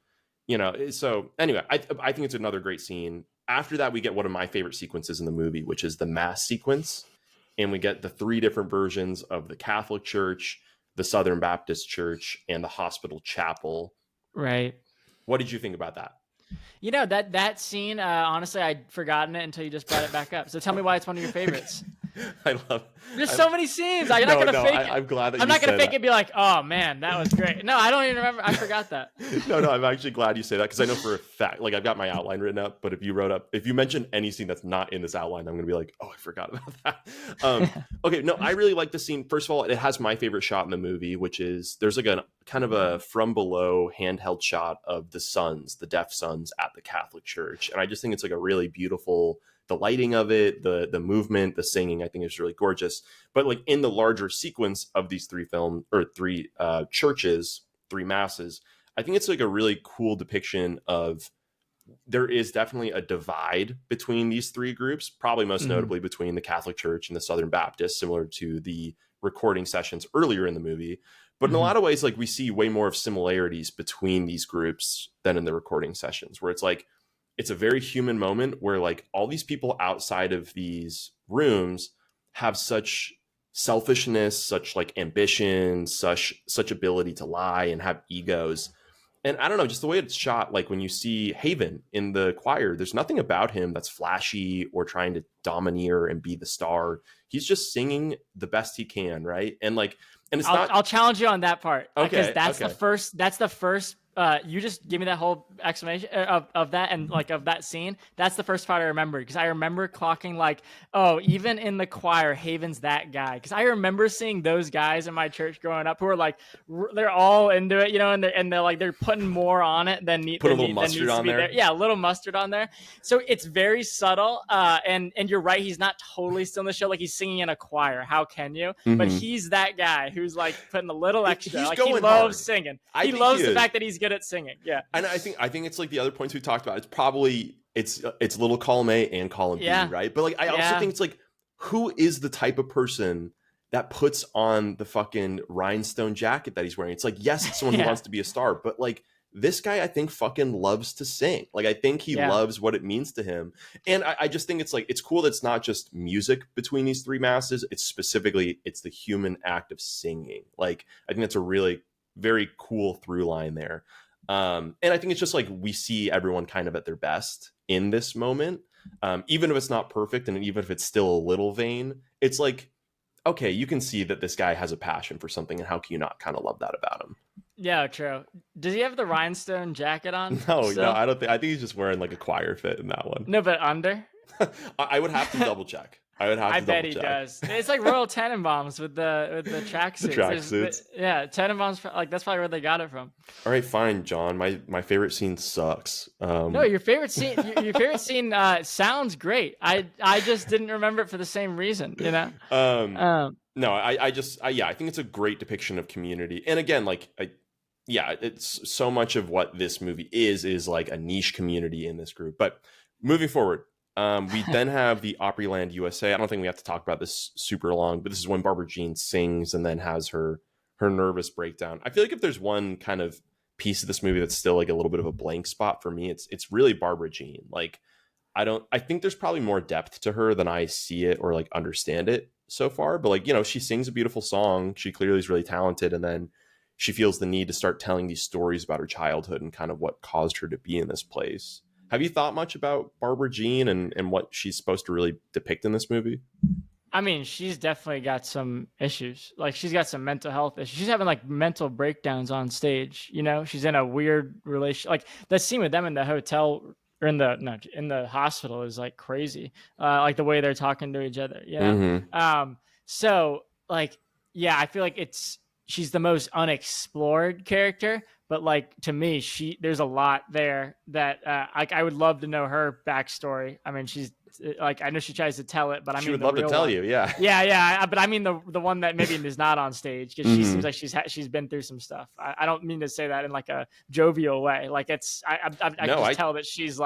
you know. So anyway, I think it's another great scene. After that, we get one of my favorite sequences in the movie, which is the mass sequence. And we get the 3 different versions of the Catholic Church, the Southern Baptist Church, and the hospital chapel. Right. What did you think about that? You know, that scene, honestly, I'd forgotten it until you just brought it back up. So tell me why it's one of your favorites. I love. There's so many scenes. I'm not No, gonna no. fake it. I'm glad that I'm you not gonna said fake that. it and be like, oh man, that was great. No, I don't even remember. I forgot that. No, I'm actually glad you say that because I know for a fact, like I've got my outline written up, but if you mention any scene that's not in this outline, I'm gonna be like, oh, I forgot about that. Okay, no, I really like the scene. First of all, it has my favorite shot in the movie, which is there's like a kind of a from below handheld shot of the deaf sons at the Catholic Church, and I just think it's like a really beautiful. The lighting of it, the movement, the singing, I think is really gorgeous. But like in the larger sequence of these three churches, three masses, I think it's like a really cool depiction of there is definitely a divide between these three groups, probably most notably between the Catholic Church and the Southern Baptists, similar to the recording sessions earlier in the movie. But in a lot of ways, like we see way more of similarities between these groups than in the recording sessions, where it's like it's a very human moment where like all these people outside of these rooms have such selfishness, such like ambition, such ability to lie and have egos. And I don't know, just the way it's shot, like when you see Haven in the choir, there's nothing about him that's flashy or trying to domineer and be the star. He's just singing the best he can, right? And like, and it's I'll challenge you on that part because Okay, that's okay. the first. You just give me that whole explanation of that and like of that scene. That's the first part I remember because I remember clocking like, oh, even in the choir, Haven's that guy. Because I remember seeing those guys in my church growing up who are like, they're all into it, you know, and they're like they're putting more on it than Put a little mustard on there. Yeah, a little mustard on there. So it's very subtle. And you're right, he's not totally still in the show. Like he's singing in a choir. How can you? But he's that guy who's like putting a little extra. He's like going he loves hard. singing. He loves the fact that he's good at singing. Yeah. And I think it's like the other points we talked about. It's probably it's little column A and column B, right? But like I also think it's like who is the type of person that puts on the fucking rhinestone jacket that he's wearing? It's like, yes, it's someone who wants to be a star, but like this guy I think fucking loves to sing. Like I think he loves what it means to him. And I just think it's like it's cool that it's not just music between these three masses. It's specifically the human act of singing. Like I think that's a really very cool through line there. And I think it's just like we see everyone kind of at their best in this moment. Even if it's not perfect and even if it's still a little vain, it's like, okay, you can see that this guy has a passion for something, and how can you not kind of love that about him? Yeah, true. Does he have the rhinestone jacket on? No, I don't think. I think he's just wearing like a choir fit in that one. No, but under? I would have to double check. I bet he does. It's like Royal Tenenbaums with the tracksuits. The tracksuits. Yeah, Tenenbaums. Like that's probably where they got it from. All right, fine, John. My favorite scene sucks. No, your favorite scene. Your favorite scene sounds great. I just didn't remember it for the same reason. You know. No, I think it's a great depiction of community. And again, like it's so much of what this movie is like a niche community in this group. But moving forward. We then have the Opryland USA. I don't think we have to talk about this super long, but this is when Barbara Jean sings and then has her nervous breakdown. I feel like if there's one kind of piece of this movie that's still like a little bit of a blank spot for me, it's really Barbara Jean. Like I think there's probably more depth to her than I see it or like understand it so far. But like, you know, she sings a beautiful song. She clearly is really talented. And then she feels the need to start telling these stories about her childhood and kind of what caused her to be in this place. Have you thought much about Barbara Jean and what she's supposed to really depict in this movie? I mean, she's definitely got some issues. Like she's got some mental health issues. She's having like mental breakdowns on stage. You know, she's in a weird relation. Like that scene with them in the hotel or in the hospital is like crazy. Like the way they're talking to each other. You know. So like, yeah, I feel like she's the most unexplored character. But like to me, there's a lot there that like I would love to know her backstory. I mean, she's like I know she tries to tell it, but I mean, she would love to tell you, yeah. But I mean the one that maybe is not on stage because she seems like she's been through some stuff. I don't mean to say that in like a jovial way. Like it's I can tell that she's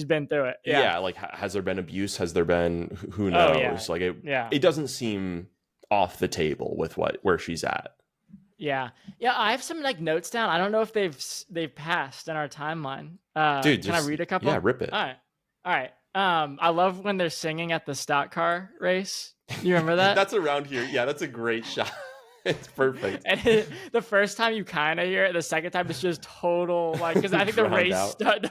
been through it. Yeah, like has there been abuse? Has there been who knows? Like it doesn't seem off the table with where she's at. Yeah. I have some like notes down. I don't know if they've passed in our timeline. Dude, can I read a couple? Yeah, rip it. All right. I love when they're singing at the stock car race. You remember that? That's around here. Yeah, that's a great shot. It's perfect. And the first time you kind of hear it, the second time it's just total like because I think the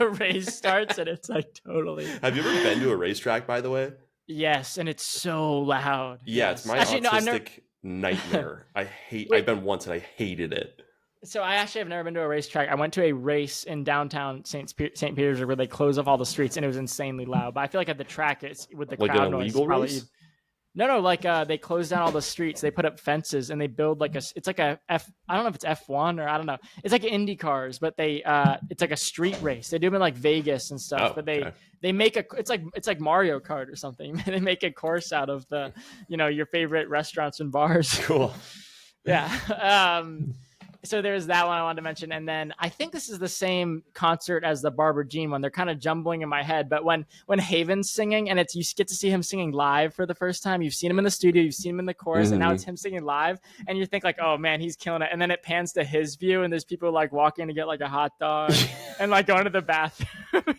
race starts and it's like totally. Have you ever been to a racetrack, by the way? Yes, and it's so loud. Yeah, it's Yes. my Actually, no, I've never. autistic nightmare. I've Wait. been once and I hated it. So I actually have never been to a racetrack. I went to a race in downtown St. Petersburg where they closed off all the streets and it was insanely loud. But I feel like at the track, it's with the Like an crowd noise, it's illegal probably race? no. Like they closed down all the streets. They put up fences and they build like it's like a F. I don't know if it's F1 or I don't know. It's like Indy cars, but it's like a street race. They do them in like Vegas and stuff. Oh, But okay. they make it's like Mario Kart or something. They make a course out of the your favorite restaurants and bars. Cool. Yeah. So there's that one I wanted to mention, and then I think this is the same concert as the Barbara Jean one. They're kind of jumbling in my head, but when Haven's singing, and it's you get to see him singing live for the first time. You've seen him in the studio, you've seen him in the chorus, and now it's him singing live, and you think like, oh man, he's killing it. And then it pans to his view, and there's people like walking to get like a hot dog and like going to the bathroom.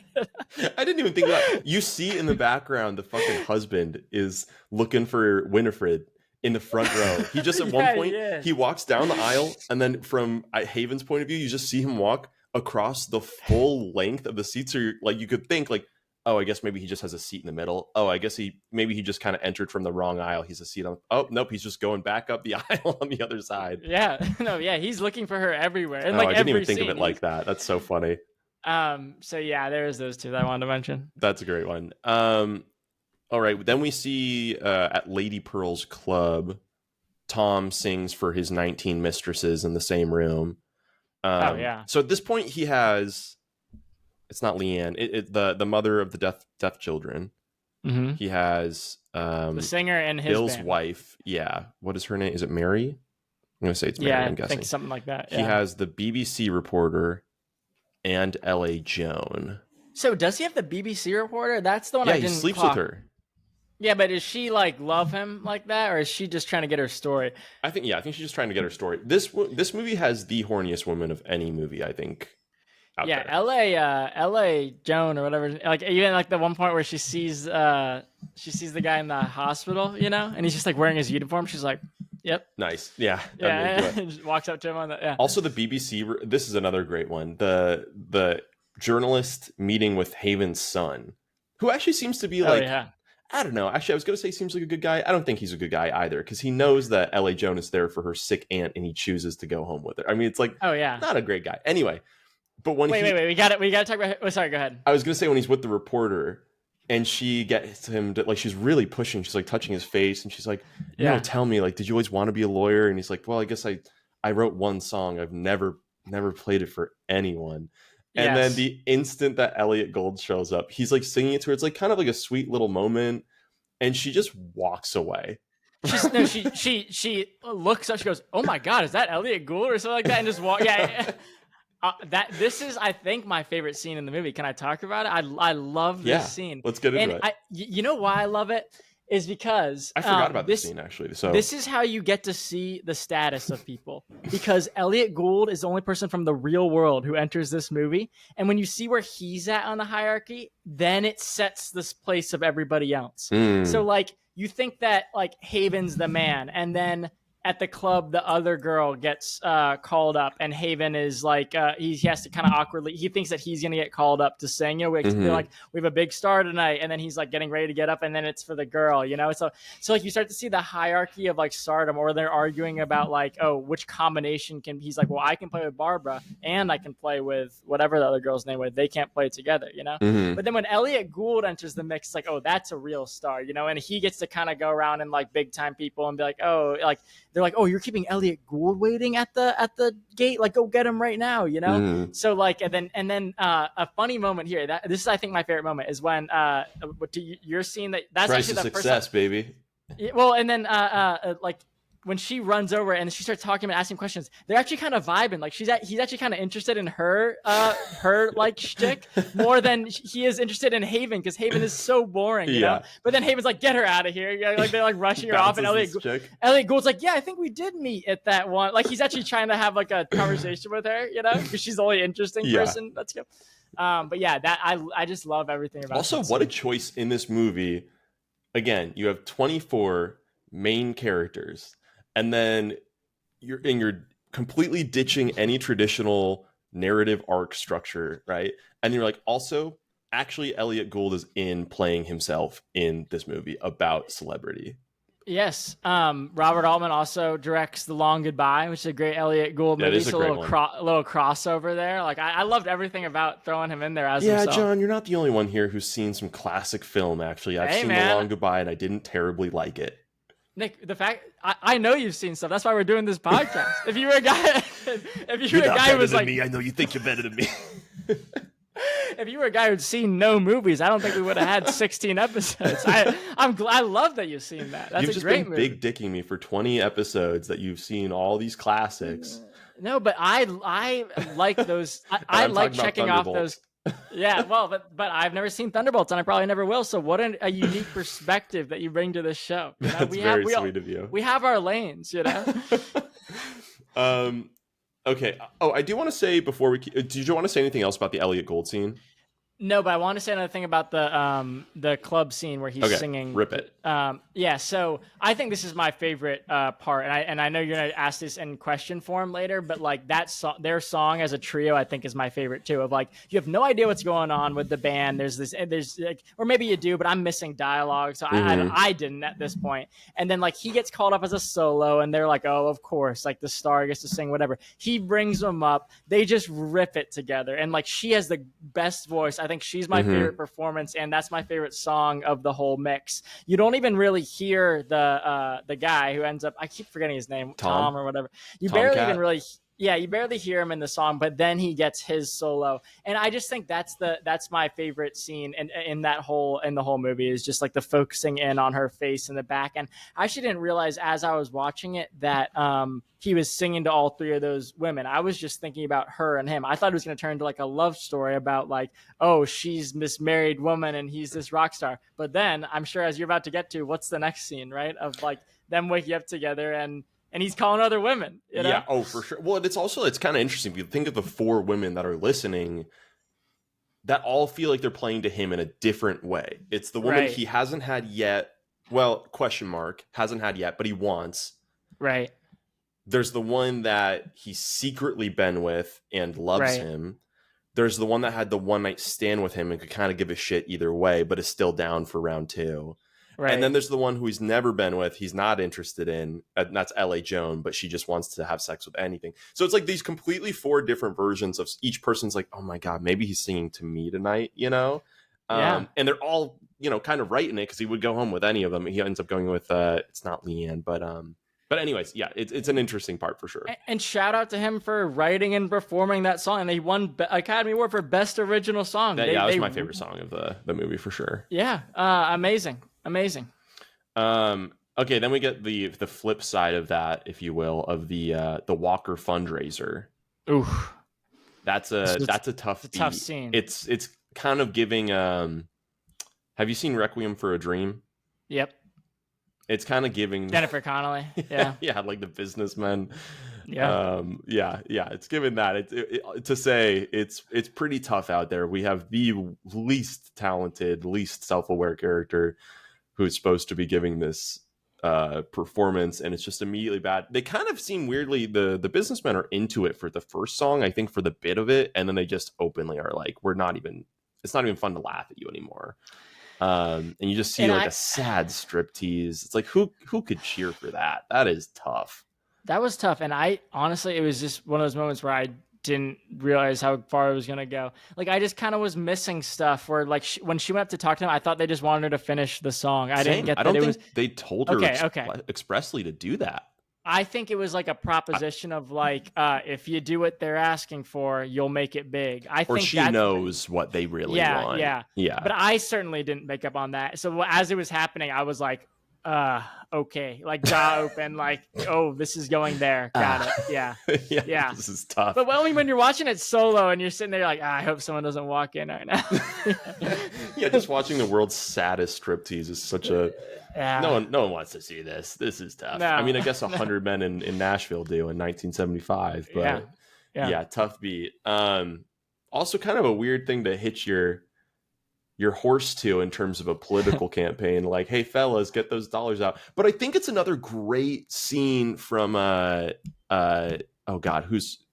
I didn't even think about it. You see in the background the fucking husband is looking for Winifred in the front row. He just at one point he walks down the aisle, and then from Haven's point of view, you just see him walk across the full length of the seats. Or like you could think like, oh, I guess maybe he just has a seat in the middle. Oh, I guess he just kind of entered from the wrong aisle. He's a seat on. Oh nope, he's just going back up the aisle on the other side. Yeah, no, yeah, he's looking for her everywhere, and Oh, like I didn't every even think scene, of it like that. That's so funny. So yeah, there's those two that I wanted to mention. That's a great one. All right, then we see at Lady Pearl's club, Tom sings for his 19 mistresses in the same room. Oh yeah. So at this point, he has. It's not Leanne. The mother of the deaf children. Mm-hmm. He has The singer and his Bill's band. wife. Yeah, what is her name? Is it Mary? I'm gonna say it's Mary. Yeah, I'm I guessing think something like that. He has the BBC reporter and L.A. Joan. So does he have the BBC reporter? That's the one Yeah, I didn't. he sleeps clock. with her. Yeah, but does she like love him like that, or is she just trying to get her story? I think she's just trying to get her story. This movie has the horniest woman of any movie, I think. Out there. L.A. Joan or whatever. Like even like the one point where she sees the guy in the hospital, and he's just like wearing his uniform. She's like, "Yep, nice, yeah." And walks up to him on the. Yeah. Also, the BBC. This is another great one. The journalist meeting with Haven's son, who actually seems to be like. Yeah. I don't know. Actually, I was going to say he seems like a good guy. I don't think he's a good guy either, because he knows that L.A. Joan is there for her sick aunt, and he chooses to go home with her. I mean, it's like, not a great guy. Anyway, but when wait, we got to talk about. Oh, sorry, go ahead. I was going to say when he's with the reporter, and she gets him to, like, she's really pushing. She's like touching his face, and she's like, "No, tell me, like, did you always want to be a lawyer?" And he's like, "Well, I guess I wrote one song. I've never played it for anyone." And then the instant that Elliot Gould shows up, he's like singing it to her. It's like kind of like a sweet little moment, and she just walks away. She looks up. She goes, "Oh my God, is that Elliot Gould or something like that?" And just walk. Yeah. This is, I think, my favorite scene in the movie. Can I talk about it? I love this scene. Let's get into it. You know why I love it? Is because I forgot about this scene actually. So this is how you get to see the status of people, because Elliot Gould is the only person from the real world who enters this movie, and when you see where he's at on the hierarchy, then it sets this place of everybody else. So like you think that like Haven's the man, and then at the club the other girl gets called up, and Haven is like he has to kind of awkwardly, he thinks that he's gonna get called up to sing, they're like, we have a big star tonight, and then he's like getting ready to get up, and then it's for the girl, so like you start to see the hierarchy of like stardom, or they're arguing about like, oh, which combination he's like, well, I can play with Barbara and I can play with whatever the other girl's name was, they can't play together, but then when Elliot Gould enters the mix, it's like, oh, that's a real star, and he gets to kind of go around and like big time people and be like, oh, like they're like, oh, you're keeping Elliot Gould waiting at the gate, like go get him right now, So like, and then a funny moment here, this is I think my favorite moment, is when you're seeing that's Price actually of the success, first baby. Well, and then like when she runs over and she starts talking and asking questions, they're actually kind of vibing. Like he's actually kind of interested in her like shtick more than he is interested in Haven, because Haven is so boring, you know. But then Haven's like, get her out of here. Like they're like rushing her off, and Elliot Gould's like, yeah, I think we did meet at that one. Like he's actually trying to have like a conversation with her, because she's the only interesting person. That's good. But yeah, that I just love everything about. Also, what a choice in this movie. Again, you have 24 main characters. And then you're completely ditching any traditional narrative arc structure, right? And you're like, also, actually Elliot Gould is in playing himself in this movie about celebrity. Yes. Robert Altman also directs The Long Goodbye, which is a great Elliot Gould movie. It's a great one. Little crossover there. Like I loved everything about throwing him in there as himself. Yeah, John, you're not the only one here who's seen some classic film, actually. I've seen The Long Goodbye, and I didn't terribly like it. Nick, the fact I know you've seen stuff. That's why we're doing this podcast. If you were a guy, you're not better than me. I know you think you're better than me. If you were a guy who'd seen no movies, I don't think we would have had 16 episodes. I'm glad. I love that you've seen that. That's you've just been big dicking me for 20 episodes that you've seen all these classics. No, but I like those. I like checking off those. Yeah, well, but I've never seen Thunderbolts, and I probably never will. So what a unique perspective that you bring to this show. You know, That's very sweet of you. We have our lanes, you know. Okay. Oh, I do want to say before did you want to say anything else about the Elliot Gould scene? No, but I want to say another thing about the club scene where he's singing. Rip it. Yeah, so I think this is my favorite part, and I know you're gonna ask this in question form later, but like their song as a trio, I think is my favorite too. Of like you have no idea what's going on with the band. There's like, or maybe you do, but I'm missing dialogue, so I didn't at this point. And then like he gets called up as a solo, and they're like, oh, of course, like the star gets to sing whatever. He brings them up, they just rip it together, and like she has the best voice. I think she's my favorite performance, and that's my favorite song of the whole mix. You don't even really hear the guy who ends up, I keep forgetting his name, Tom or whatever. You barely even really, you barely hear him in the song, but then he gets his solo, and I just think that's my favorite scene in the whole movie is just like the focusing in on her face in the back. And I actually didn't realize as I was watching it that he was singing to all three of those women. I was just thinking about her and him. I thought it was going to turn into like a love story about like, oh, she's this married woman and he's this rock star. But then I'm sure, as you're about to get to, what's the next scene, right? Of like them waking up together and he's calling other women. You know? Yeah, oh, for sure. Well, it's kind of interesting. If you think of the four women that are listening, that all feel like they're playing to him in a different way. It's the woman he hasn't had yet. Well, question mark, hasn't had yet, but he wants. Right. There's the one that he's secretly been with and loves him. There's the one that had the one night stand with him and could kind of give a shit either way, but is still down for round two. Right. And then there's the one who he's never been with, he's not interested in, and that's L.A. Joan, but she just wants to have sex with anything. So it's like these completely four different versions of each person's like, oh my God, maybe he's singing to me tonight, you know? And they're all, you know, kind of right in it because he would go home with any of them. He ends up going with, it's not Leanne, but anyways, yeah, it's an interesting part for sure. And shout out to him for writing and performing that song. And they won Academy Award for Best Original Song. That was my favorite song of the movie for sure. Yeah, amazing. Okay, then we get the flip side of that, if you will, of the Walker fundraiser. Ooh, that's a tough scene. It's kind of giving. Have you seen Requiem for a Dream? Yep. It's kind of giving Jennifer Connelly. Yeah. Yeah, like the businessman. Yeah. It's given that to say it's pretty tough out there. We have the least talented, least self-aware character who's supposed to be giving this performance, and it's just immediately bad. They kind of seem weirdly, the businessmen are into it for the first song, I think, for the bit of it, and then they just openly are like, it's not even fun to laugh at you anymore. And you just see a sad striptease. It's like, who could cheer for that? That is tough. That was tough. And I honestly, it was just one of those moments where I didn't realize how far it was going to go. Like, I just kind of was missing stuff where, like, when she went up to talk to him, I thought they just wanted her to finish the song. I didn't get that. I don't think they told her expressly to do that. I think it was like a proposition of like, if you do what they're asking for, you'll make it big. Or think she knows what they really want. Yeah. But I certainly didn't pick up on that. So as it was happening, I was like, okay, like jaw open, like, oh, this is going there. Got it. Yeah. This is tough. But when you're watching it solo and you're sitting there like, I hope someone doesn't walk in right now. Yeah, just watching the world's saddest striptease is such a no one wants to see this. This is tough. No. I mean, I guess 100 men in Nashville do in 1975, but yeah, tough beat. Also kind of a weird thing to hitch your horse to in terms of a political campaign, like, hey fellas, get those dollars out. But I think it's another great scene from oh god, who's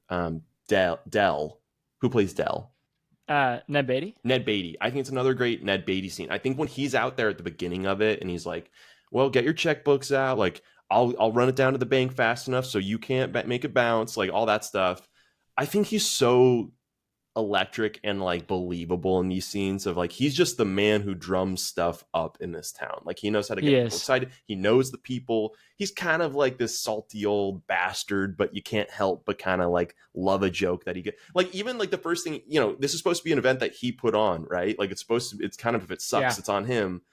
Del, who plays Del? Ned Beatty. Ned Beatty. I think it's another great Ned Beatty scene. I think when he's out there at the beginning of it and he's like, "Well, get your checkbooks out. Like, I'll run it down to the bank fast enough so you can't make it bounce." Like all that stuff. I think he's so electric and like believable in these scenes of like he's just the man who drums stuff up in this town. Like he knows how to get people excited. He knows the people. He's kind of like this salty old bastard, but you can't help but kind of like love a joke that he get. Like even like the first thing, this is supposed to be an event that he put on, right? Like it's kind of, if it sucks, it's on him.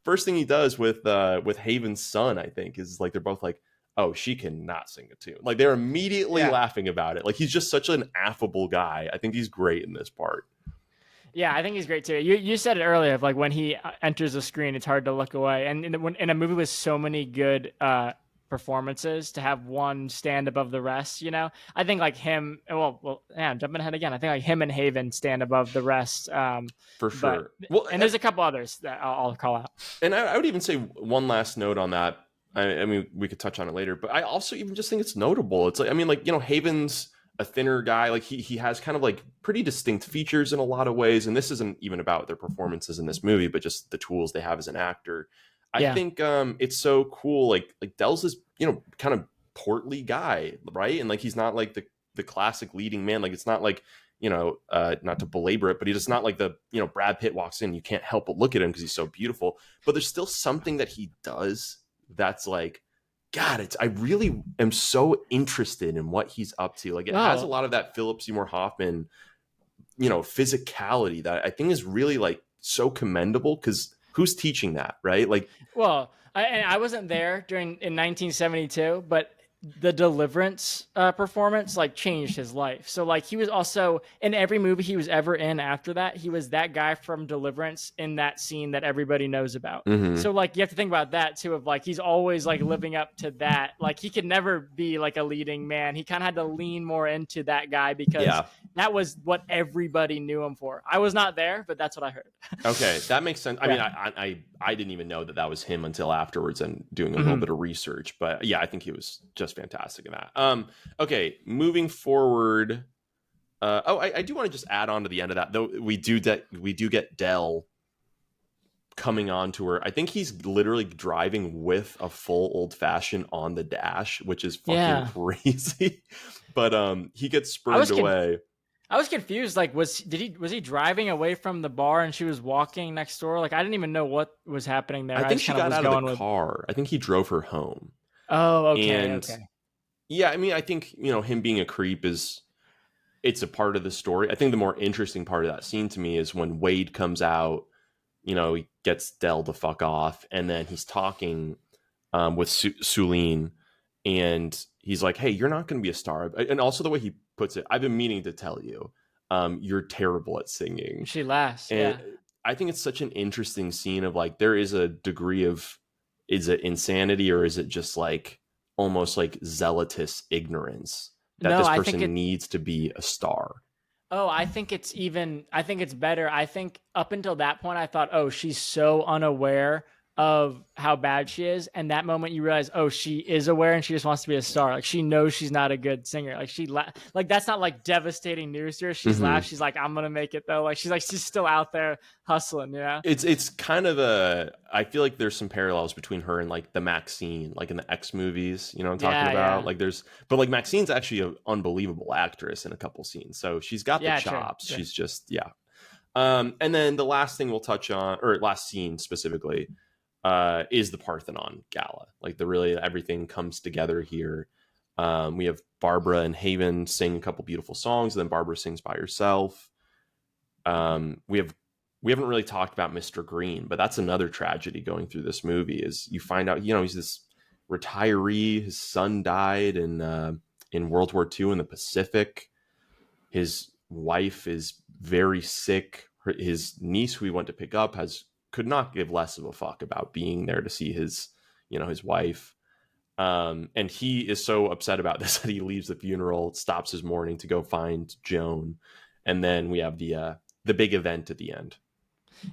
First thing he does with Haven's son, I think, is like they're both like, "Oh, she cannot sing a tune." Like they're immediately laughing about it. Like he's just such an affable guy. I think he's great in this part. Yeah, I think he's great too. You said it earlier, of like when he enters the screen, it's hard to look away. And in a movie with so many good performances, to have one stand above the rest, I think like him. Well, yeah, I'm jumping ahead again. I think like him and Haven stand above the rest. For sure. And there's a couple others that I'll call out. And I would even say one last note on that. I mean, we could touch on it later, but I also even just think it's notable. It's like, I mean, like, Haven's a thinner guy. Like he has kind of like pretty distinct features in a lot of ways. And this isn't even about their performances in this movie, but just the tools they have as an actor. I think it's so cool. Like Dell's this, kind of portly guy, right? And like, he's not like the classic leading man. Like, it's not like, not to belabor it, but he's just not like the, Brad Pitt walks in, you can't help but look at him because he's so beautiful. But there's still something that he does that's like, God, I really am so interested in what he's up to. Like it has a lot of that Philip Seymour Hoffman, physicality that I think is really like so commendable, because who's teaching that, right? Like, well, I wasn't there in 1972, but the Deliverance performance like changed his life. So like he was also in every movie he was ever in after that. He was that guy from Deliverance in that scene that everybody knows about. Mm-hmm. So like you have to think about that too, of like he's always like living up to that. Like he could never be like a leading man. He kind of had to lean more into that guy because that was what everybody knew him for. I was not there, but that's what I heard. Okay, that makes sense. I mean, I didn't even know that was him until afterwards and doing a little bit of research. But yeah, I think he was just fantastic in that. Okay, moving forward. I do want to just add on to the end of that, though. We do get Dell coming on to her. I think he's literally driving with a full old fashioned on the dash, which is fucking crazy. But he gets spurned away. I was confused. Like, was he driving away from the bar and she was walking next door? Like, I didn't even know what was happening there. I think she got out of the car. I think he drove her home. Oh, okay. Okay. Yeah, I mean, I think, him being a creep it's a part of the story. I think the more interesting part of that scene to me is when Wade comes out, he gets Dell to fuck off, and then he's talking with Sulene, and he's like, "Hey, you're not going to be a star." And also the way he puts it, "I've been meaning to tell you, you're terrible at singing." She laughs. And I think it's such an interesting scene of like, there is a degree of, is it insanity or is it just like almost like zealotous ignorance that this person needs to be a star? Oh, I think it's better. I think up until that point, I thought, oh, she's so unaware of how bad she is. And that moment you realize, oh, she is aware and she just wants to be a star. Like she knows she's not a good singer. Like that's not like devastating news to her. She's laughed. She's like, I'm going to make it though. Like she's still out there hustling. Yeah. It's kind of I feel like there's some parallels between her and like the Maxine, like in the X movies, I'm talking about. Like but like Maxine's actually an unbelievable actress in a couple scenes. So she's got the chops. Sure. She's just, and then the last thing we'll touch on, or last scene specifically, is the Parthenon Gala. Like everything comes together here. We have Barbara and Haven sing a couple beautiful songs, and then Barbara sings by herself. We haven't really talked about Mr. Green, but that's another tragedy going through this movie. Is you find out, he's this retiree. His son died in World War II in the Pacific. His wife is very sick. His niece, who we went to pick up, could not give less of a fuck about being there to see his wife. And he is so upset about this that he leaves the funeral, stops his mourning to go find Joan. And then we have the big event at the end.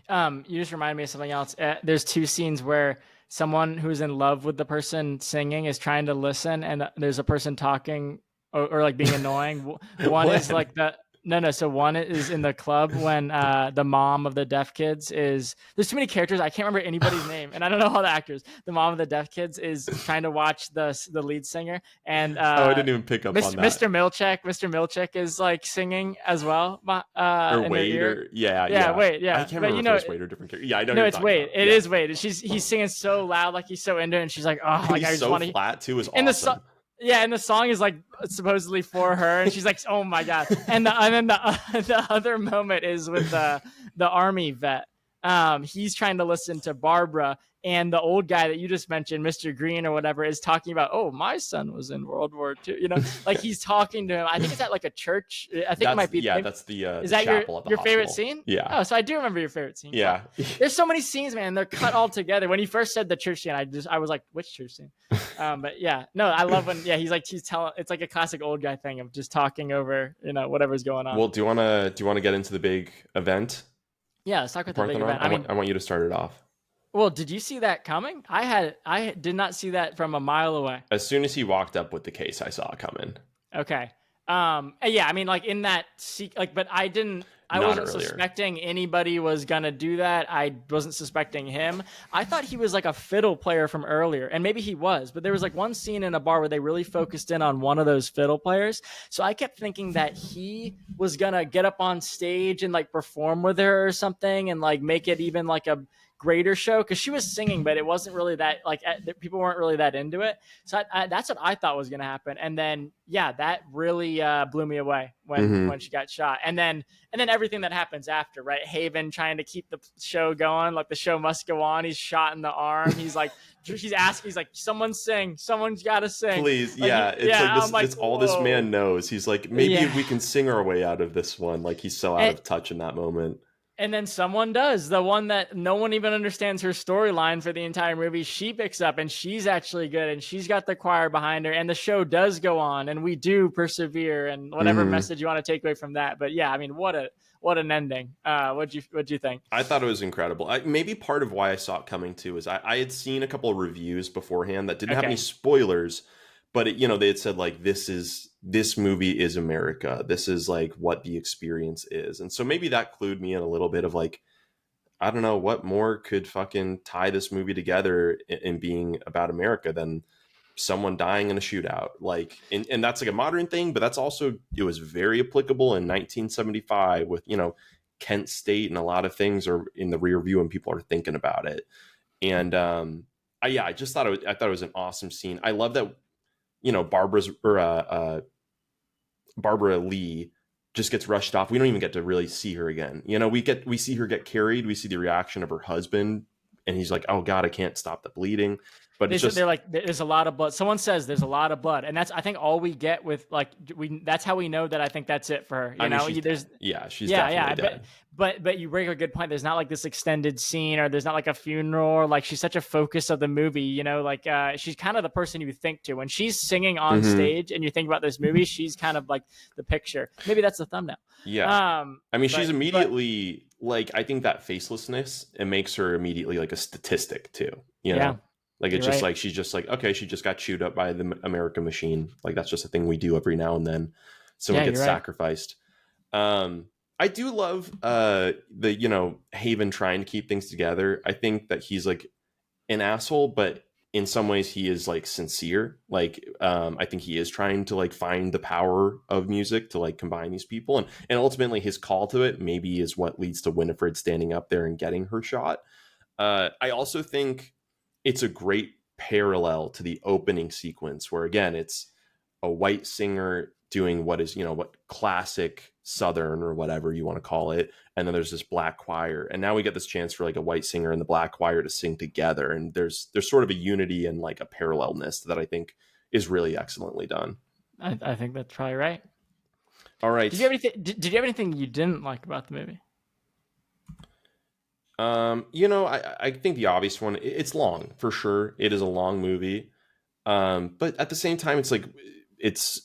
You just reminded me of something else. There's two scenes where someone who's in love with the person singing is trying to listen, and there's a person talking or like being annoying. One is like No. So one is in the club when the mom of the deaf kids is. There's too many characters. I can't remember anybody's name, and I don't know all the actors. The mom of the deaf kids is trying to watch the lead singer, and Oh, I didn't even pick up on that. Mr. Milchek is like singing as well Or in their Wade, ear. or yeah, Yeah, yeah. Wade. I Yeah, can't but remember if it was Wade or different character. Yeah, I know who no, you're it's talking Wade. about. It Yeah, is Wade. He's singing so loud, like he's so into it, and she's like, oh, and like I he's just so want to. flat too. Is And awesome. yeah, and the song is like supposedly for her, and she's like, "Oh my god!" And then the other moment is with the army vet. He's trying to listen to Barbara, and the old guy that you just mentioned, Mr. Green or whatever, is talking about, "Oh, my son was in World War II." You know, like he's talking to him. I think it's at like a church. I think it might be. That's Is the that chapel at the your favorite hospital. scene? Yeah, Oh, so I do remember your favorite scene. yeah. There's so many scenes, man. They're cut all together. When you first said the church scene, I was like, which church scene? But yeah, no, I love when he's telling. It's like a classic old guy thing of just talking over whatever's going on. Well, do you wanna get into the big event? Yeah, let's talk about the big Parthenon. event. I mean, I want you to start it off. well, did you see that coming? I did not see that from a mile away. As soon as he walked up with the case, I saw it coming. Okay. Yeah, I mean, like in that but I didn't. I Not wasn't earlier. suspecting anybody was gonna do that. I wasn't suspecting him. I thought he was like a fiddle player from earlier, and maybe he was. But there was like one scene in a bar where they really focused in on one of those fiddle players. So I kept thinking that he was gonna get up on stage and like perform with her or something, and like make it even like a greater show because she was singing, but it wasn't really that like people weren't really that into it. So that's what I thought was going to happen. And then yeah, that really blew me away when she got shot. And then everything that happens after, right? Haven trying to keep the show going, like the show must go on. He's shot in the arm. He's like, he's like, someone sing, someone's got to sing. Please, like, yeah. It's like, it's all this man knows. He's like, maybe we can sing our way out of this one. Like he's so out of touch in that moment. And then someone does. The one that no one even understands her storyline for the entire movie, she picks up and she's actually good and she's got the choir behind her and the show does go on and we do persevere and whatever message you want to take away from that. But yeah, I mean, what an ending. What'd you think? I thought it was incredible. Maybe part of why I saw it coming too is I had seen a couple of reviews beforehand that didn't have any spoilers, but they had said like, this movie is America. This is like what the experience is. And so maybe that clued me in a little bit of like, I don't know what more could fucking tie this movie together in being about America than someone dying in a shootout. Like, and that's like a modern thing, but that's also, it was very applicable in 1975 with, Kent State and a lot of things are in the rear view and people are thinking about it. And I just thought I thought it was an awesome scene. I love that, Barbara Lee just gets rushed off. We don't even get to really see her again. We see her get carried. We see the reaction of her husband, and he's like, "Oh God, I can't stop the bleeding." But they're like, "There's a lot of blood." Someone says there's a lot of blood, and that's I think all we get with like that's how we know that I think that's it for her. She's definitely dead. But you bring a good point. There's not like this extended scene, or there's not like a funeral, or like she's such a focus of the movie. She's kind of the person you think to when she's singing on stage, and you think about this movie. She's kind of like the picture. Maybe that's the thumbnail. Yeah. She's immediately like, I think that facelessness, it makes her immediately like a statistic too. Yeah. Like it's just like she's just like, okay, she just got chewed up by the American machine. Like that's just a thing we do every now and then. Someone gets sacrificed. I do love the Haven trying to keep things together. I think that he's like an asshole, but in some ways he is like sincere. Like I think he is trying to like find the power of music to like combine these people, and ultimately his call to it maybe is what leads to Winifred standing up there and getting her shot. I also think it's a great parallel to the opening sequence where again it's a white singer doing what is what classic Southern or whatever you want to call it, and then there's this black choir, and now we get this chance for like a white singer and the black choir to sing together, and there's sort of a unity and like a parallelness that I think is really excellently done. I think that's probably right. All right, did you have anything you didn't like about the movie? I think the obvious one, it's long for sure. It is a long movie, but at the same time it's like it's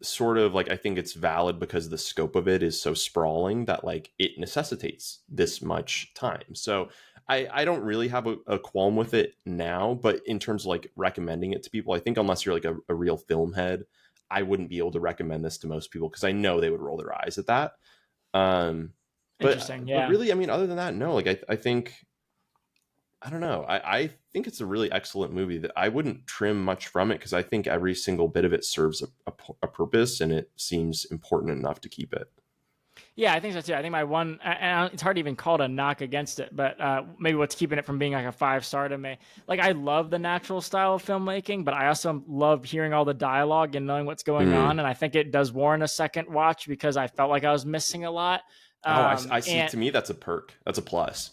sort of like, I think it's valid because the scope of it is so sprawling that like it necessitates this much time. So I don't really have a qualm with it now, but in terms of like recommending it to people, I think unless you're like a real film head, I wouldn't be able to recommend this to most people because I know they would roll their eyes at that. Um, Interesting. but Yeah. really, I mean, other than that, no. Like I think I don't know. I think it's a really excellent movie that I wouldn't trim much from it because I think every single bit of it serves a purpose and it seems important enough to keep it. Yeah, I think so too. I think my one, and it's hard to even call it a knock against it, but maybe what's keeping it from being like a 5 star to me. Like, I love the natural style of filmmaking, but I also love hearing all the dialogue and knowing what's going Mm. on. And I think it does warrant a second watch because I felt like I was missing a lot. Oh, I see. And To me, that's a perk. That's a plus.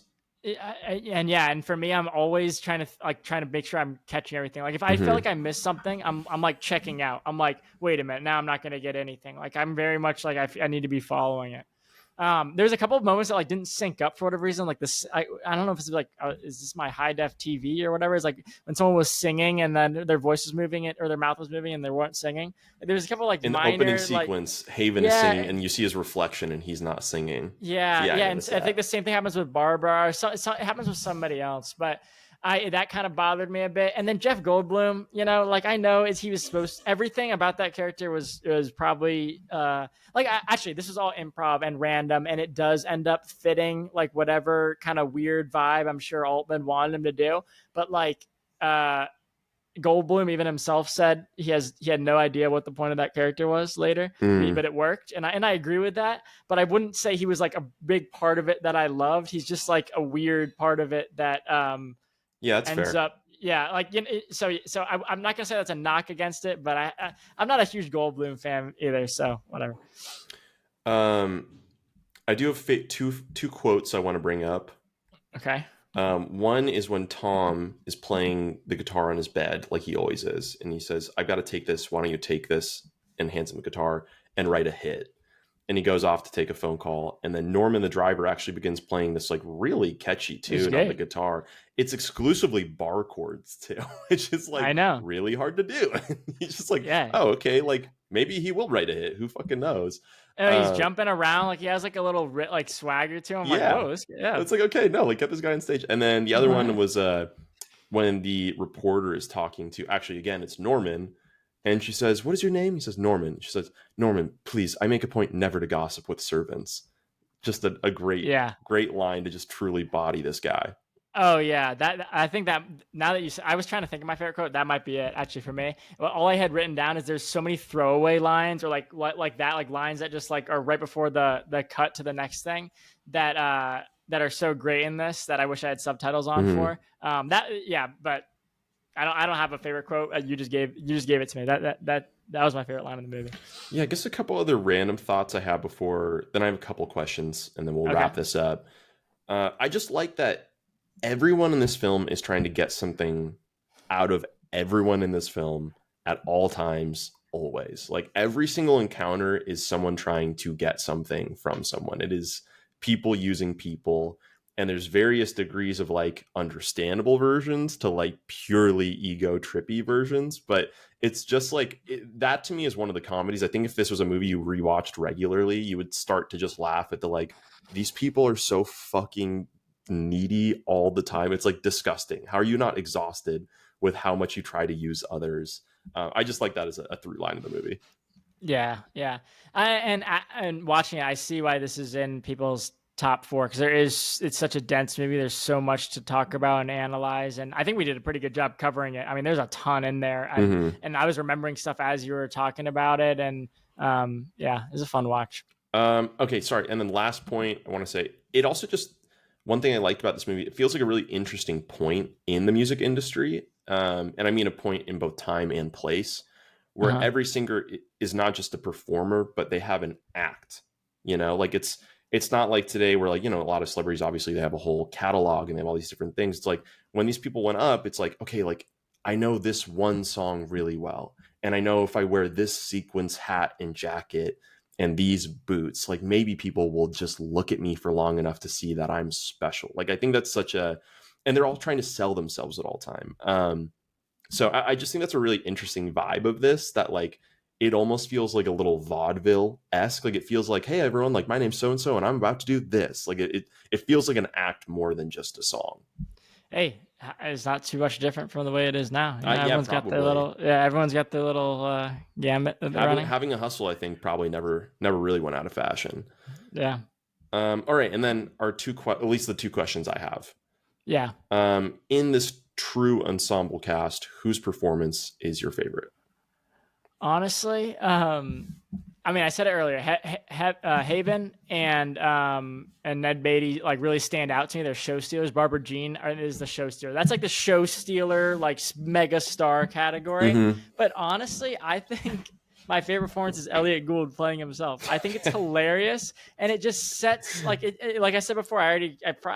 and yeah, and for me, I'm always trying to make sure I'm catching everything. Like, if I feel Hmm. like I missed something, I'm like checking out. I'm like, wait a minute, now I'm not going to get anything. Like, I'm very much like I need to be following it. There's a couple of moments that like didn't sync up for whatever reason. Like this, I don't know if it's like, is this my high def TV or whatever? It's like when someone was singing and then their voice was moving it or their mouth was moving and they weren't singing. Like, there's a couple of, like, In the opening minor like, sequence, Haven is singing, yeah, and you see his reflection, and he's not singing. yeah, Yeah, I yeah, and noticed I think that. the same thing happens with Barbara. It happens with somebody else, but I that kind of bothered me a bit. And then Jeff Goldblum, like, I know is he was supposed everything about that character was probably like, actually this was all improv and random, and it does end up fitting like whatever kind of weird vibe I'm sure Altman wanted him to do. But like, uh, Goldblum even himself said he had no idea what the point of that character was later, Mm. but it worked, and I agree with that. But I wouldn't say he was like a big part of it that I loved. He's just like a weird part of it that Yeah, that's ends fair. up, yeah, like, so I'm not gonna say that's a knock against it, but I'm not a huge Goldblum fan either, so whatever. Um, I do have two quotes I want to bring up. Okay. One is when Tom is playing the guitar on his bed, like he always is, and he says, "I've got to take this. Why don't you take this?" And hands him the guitar and write a hit. And he goes off to take a phone call. And then Norman, the driver, actually begins playing this like really catchy It's tune on the great. guitar. It's exclusively bar chords too, which is like I know. really hard to do. He's just like, Yeah. oh, okay, like maybe he will write a hit. Who fucking knows? And he's Uh, jumping around like he has like a little like swagger to him. I'm like, yeah, whoa, yeah. it's like okay, no, like get this guy on stage. And then the other All one right. was when the reporter is talking to, actually again it's Norman, and she says, "What is your name?" He says, "Norman." She says, "Norman, please, I make a point never to gossip with servants." Just a great Yeah. great line to just truly body this guy. Oh yeah, that I think that now that I was trying to think of my favorite quote. That might be it actually for me. Well, all I had written down is there's so many throwaway lines or like that, like lines that just like are right before the cut to the next thing that are so great in this that I wish I had subtitles on Mm-hmm. for. That yeah, but I don't have a favorite quote. You just gave it to me. That was my favorite line in the movie. Yeah, I guess a couple other random thoughts I have before. Then I have a couple questions, and then we'll Okay. wrap this up. I just like that everyone in this film is trying to get something out of everyone in this film at all times, always. Like every single encounter is someone trying to get something from someone. It is people using people. And there's various degrees of like understandable versions to like purely ego trippy versions. But it's just like that to me is one of the comedies. I think if this was a movie you rewatched regularly, you would start to just laugh at the like, these people are so fucking needy all the time. It's like disgusting. How are you not exhausted with how much you try to use others? I just like that as a through line of the movie. Yeah, yeah. And watching it, I see why this is in people's top four because it's such a dense movie. There's so much to talk about and analyze, and I think we did a pretty good job covering it. I mean, there's a ton in there, and Mm-hmm. and I was remembering stuff as you were talking about it, and yeah, it was a fun watch. Okay, sorry. And then last point, I want to say it also just one thing I liked about this movie. It feels like a really interesting point in the music industry, and I mean a point in both time and place, where Uh-huh. every singer is not just a performer, but they have an act. Like it's not like today where like a lot of celebrities obviously they have a whole catalog and they have all these different things. It's like when these people went up, it's like okay, like I know this one song really well, and I know if I wear this sequence hat and jacket and these boots, like maybe people will just look at me for long enough to see that I'm special. Like I think that's such a, and they're all trying to sell themselves at all time. So I just think that's a really interesting vibe of this that like it almost feels like a little vaudeville esque. Like it feels like, hey everyone, like my name's so and so and I'm about to do this. Like it feels like an act more than just a song. Hey, it's not too much different from the way it is now. Yeah, Everyone's got their probably. little, everyone's got their little gambit that they're running. Having a hustle, I think, probably never really went out of fashion. Yeah, All right, and then our at least the two questions I have. yeah. In this true ensemble cast, whose performance is your favorite? Honestly, I mean, I said it earlier. Haven and Ned Beatty like really stand out to me. They're show stealers. Barbara Jean is the show stealer. That's like the show stealer, like mega star category. Mm-hmm. But honestly, I think my favorite performance is Elliot Gould playing himself. I think it's hilarious, and it just sets like like I said before. I'm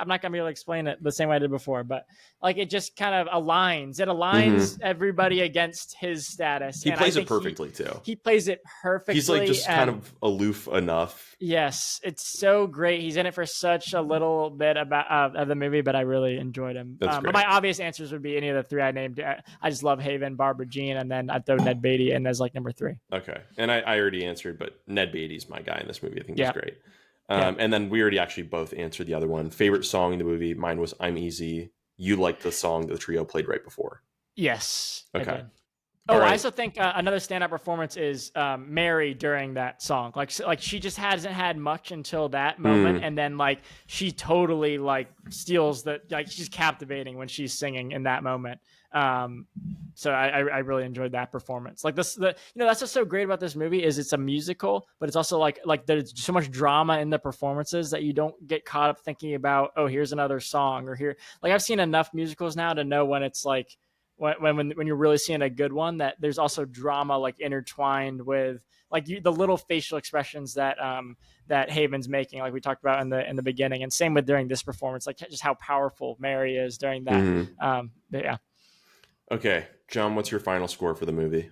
not gonna be able to explain it the same way I did before, but like it just kind of aligns. It aligns Mm-hmm. everybody against his status, He and I plays it think perfectly too. he plays it He's like perfectly. just kind And of aloof enough. yes, it's so great. He's in it for such a little bit of the movie, but I really enjoyed him. That's But great. my obvious answers would be any of the three I named. I just love Haven, Barbara Jean, and then I'd throw Ned Beatty in as like number three. Okay, and I already answered, but Ned Beatty's my guy in this movie. I think he's Yeah, great. yeah. And then we already actually both answered the other one. Favorite song in the movie? Mine was "I'm Easy." You liked the song that the trio played right before. Yes, I Okay. did. All Oh, I right. also think another standout performance is Mary during that song. Like she just hasn't had much until that moment, Mm. and then like she totally like steals the like she's captivating when she's singing in that moment. Um, so I really enjoyed that performance. Like that's what's so great about this movie is it's a musical, but it's also like there's so much drama in the performances that you don't get caught up thinking about, oh, here's another song or here. Like I've seen enough musicals now to know when it's like when you're really seeing a good one that there's also drama like intertwined with like the little facial expressions that Haven's making, like we talked about in the beginning, and same with during this performance, like just how powerful Mary is during that. Mm. Yeah, Okay, John, what's your final score for the movie?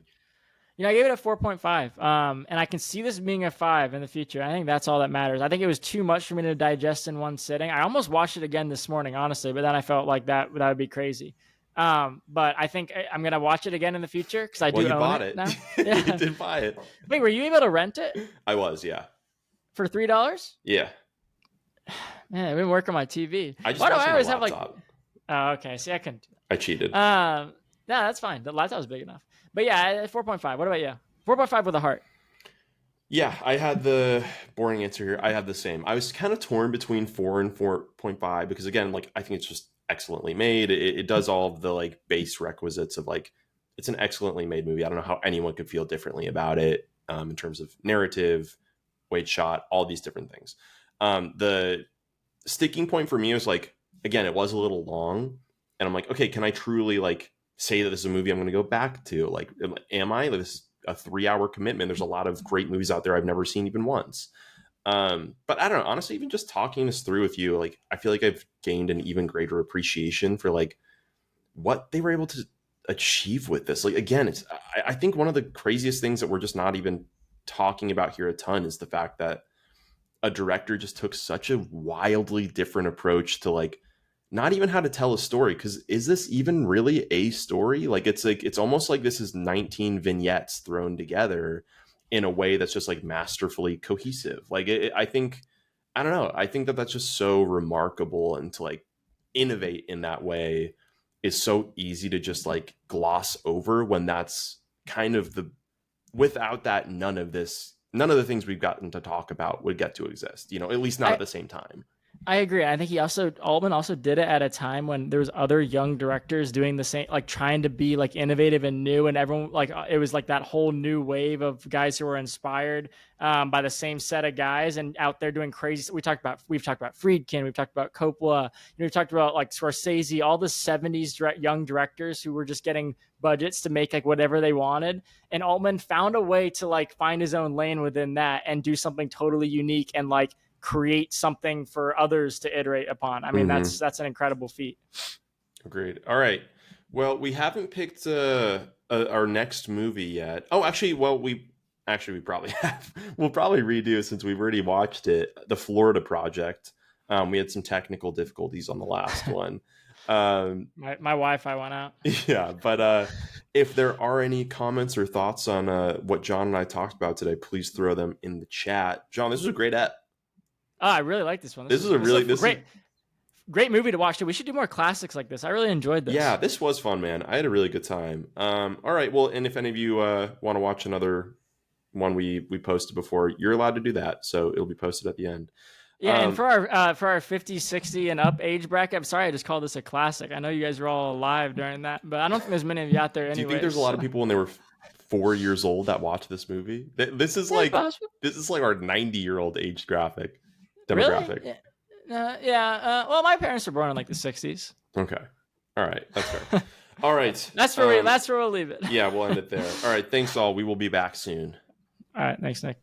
I gave it a 4.5, and I can see this being a 5 in the future. I think that's all that matters. I think it was too much for me to digest in one sitting. I almost watched it again this morning, honestly, but then I felt like that would be crazy. But I think I'm gonna watch it again in the future because I Well, do you own bought it it. now. You Yeah. did buy it. Wait, were you able to rent it I was, yeah. for $3? Yeah. Man, I've been working on my TV. I just Why do watched I it on always a have like? laptop. Oh, okay. See, I couldn't do I cheated. that. No, that's fine. The laptop's big enough. But yeah, 4.5. What about you? 4.5 with a heart. Yeah, I had the boring answer here. I had the same. I was kind of torn between 4 and 4.5 because again, like I think it's just excellently made. It does all of the like base requisites of like it's an excellently made movie. I don't know how anyone could feel differently about it in terms of narrative, weight shot, all these different things. The sticking point for me was like again, it was a little long, and I'm like, okay, can I truly like say that this is a movie I'm going to go back to? Like, am I? Like, this is a 3 hour commitment. There's a lot of great movies out there I've never seen even once. But I don't know, honestly, even just talking this through with you, like I feel like I've gained an even greater appreciation for like what they were able to achieve with this. Like again, I think one of the craziest things that we're just not even talking about here a ton is the fact that a director just took such a wildly different approach to like not even how to tell a story, because is this even really a story? Like it's almost like this is 19 vignettes thrown together in a way that's just like masterfully cohesive. Like I think I don't know, I think that that's just so remarkable, and to like innovate in that way is so easy to just like gloss over when that's kind of the without that none of the things we've gotten to talk about would get to exist, at least not I at the same time. I agree. I think Altman also did it at a time when there was other young directors doing the same, like trying to be like innovative and new, and everyone like it was like that whole new wave of guys who were inspired by the same set of guys and out there doing crazy. We've talked about Friedkin, we've talked about Coppola, we've talked about like Scorsese, all the '70s young directors who were just getting budgets to make like whatever they wanted, and Altman found a way to like find his own lane within that and do something totally unique and like create something for others to iterate upon. I mean, Mm-hmm. that's an incredible feat. Agreed. All right. Well, we haven't picked our next movie yet. Oh, actually, well, we probably have. We'll probably redo, since we've already watched it, the Florida Project. We had some technical difficulties on the last one. My Wi-Fi went out. Yeah, but if there are any comments or thoughts on what John and I talked about today, please throw them in the chat. John, this was a great ep. Oh, I really like this one. This is a really great great movie to watch too. We should do more classics like this. I really enjoyed this. Yeah, this was fun, man. I had a really good time. All right, well, and if any of you want to watch another one we posted before, you're allowed to do that. So it'll be posted at the end. Yeah, and for our 50, 60 and up age bracket, I'm sorry I just called this a classic. I know you guys were all alive during that, but I don't think there's many of you out there anyway. Do you think there's a lot of people when they were 4 years old that watched this movie? This is like our 90-year-old age graphic demographic. Really? Well, my parents were born in like the 60s. Okay. All right. That's fair. All right. That's where we'll leave it. Yeah, we'll end it there. All right. Thanks all. We will be back soon. All right. Thanks, Nick.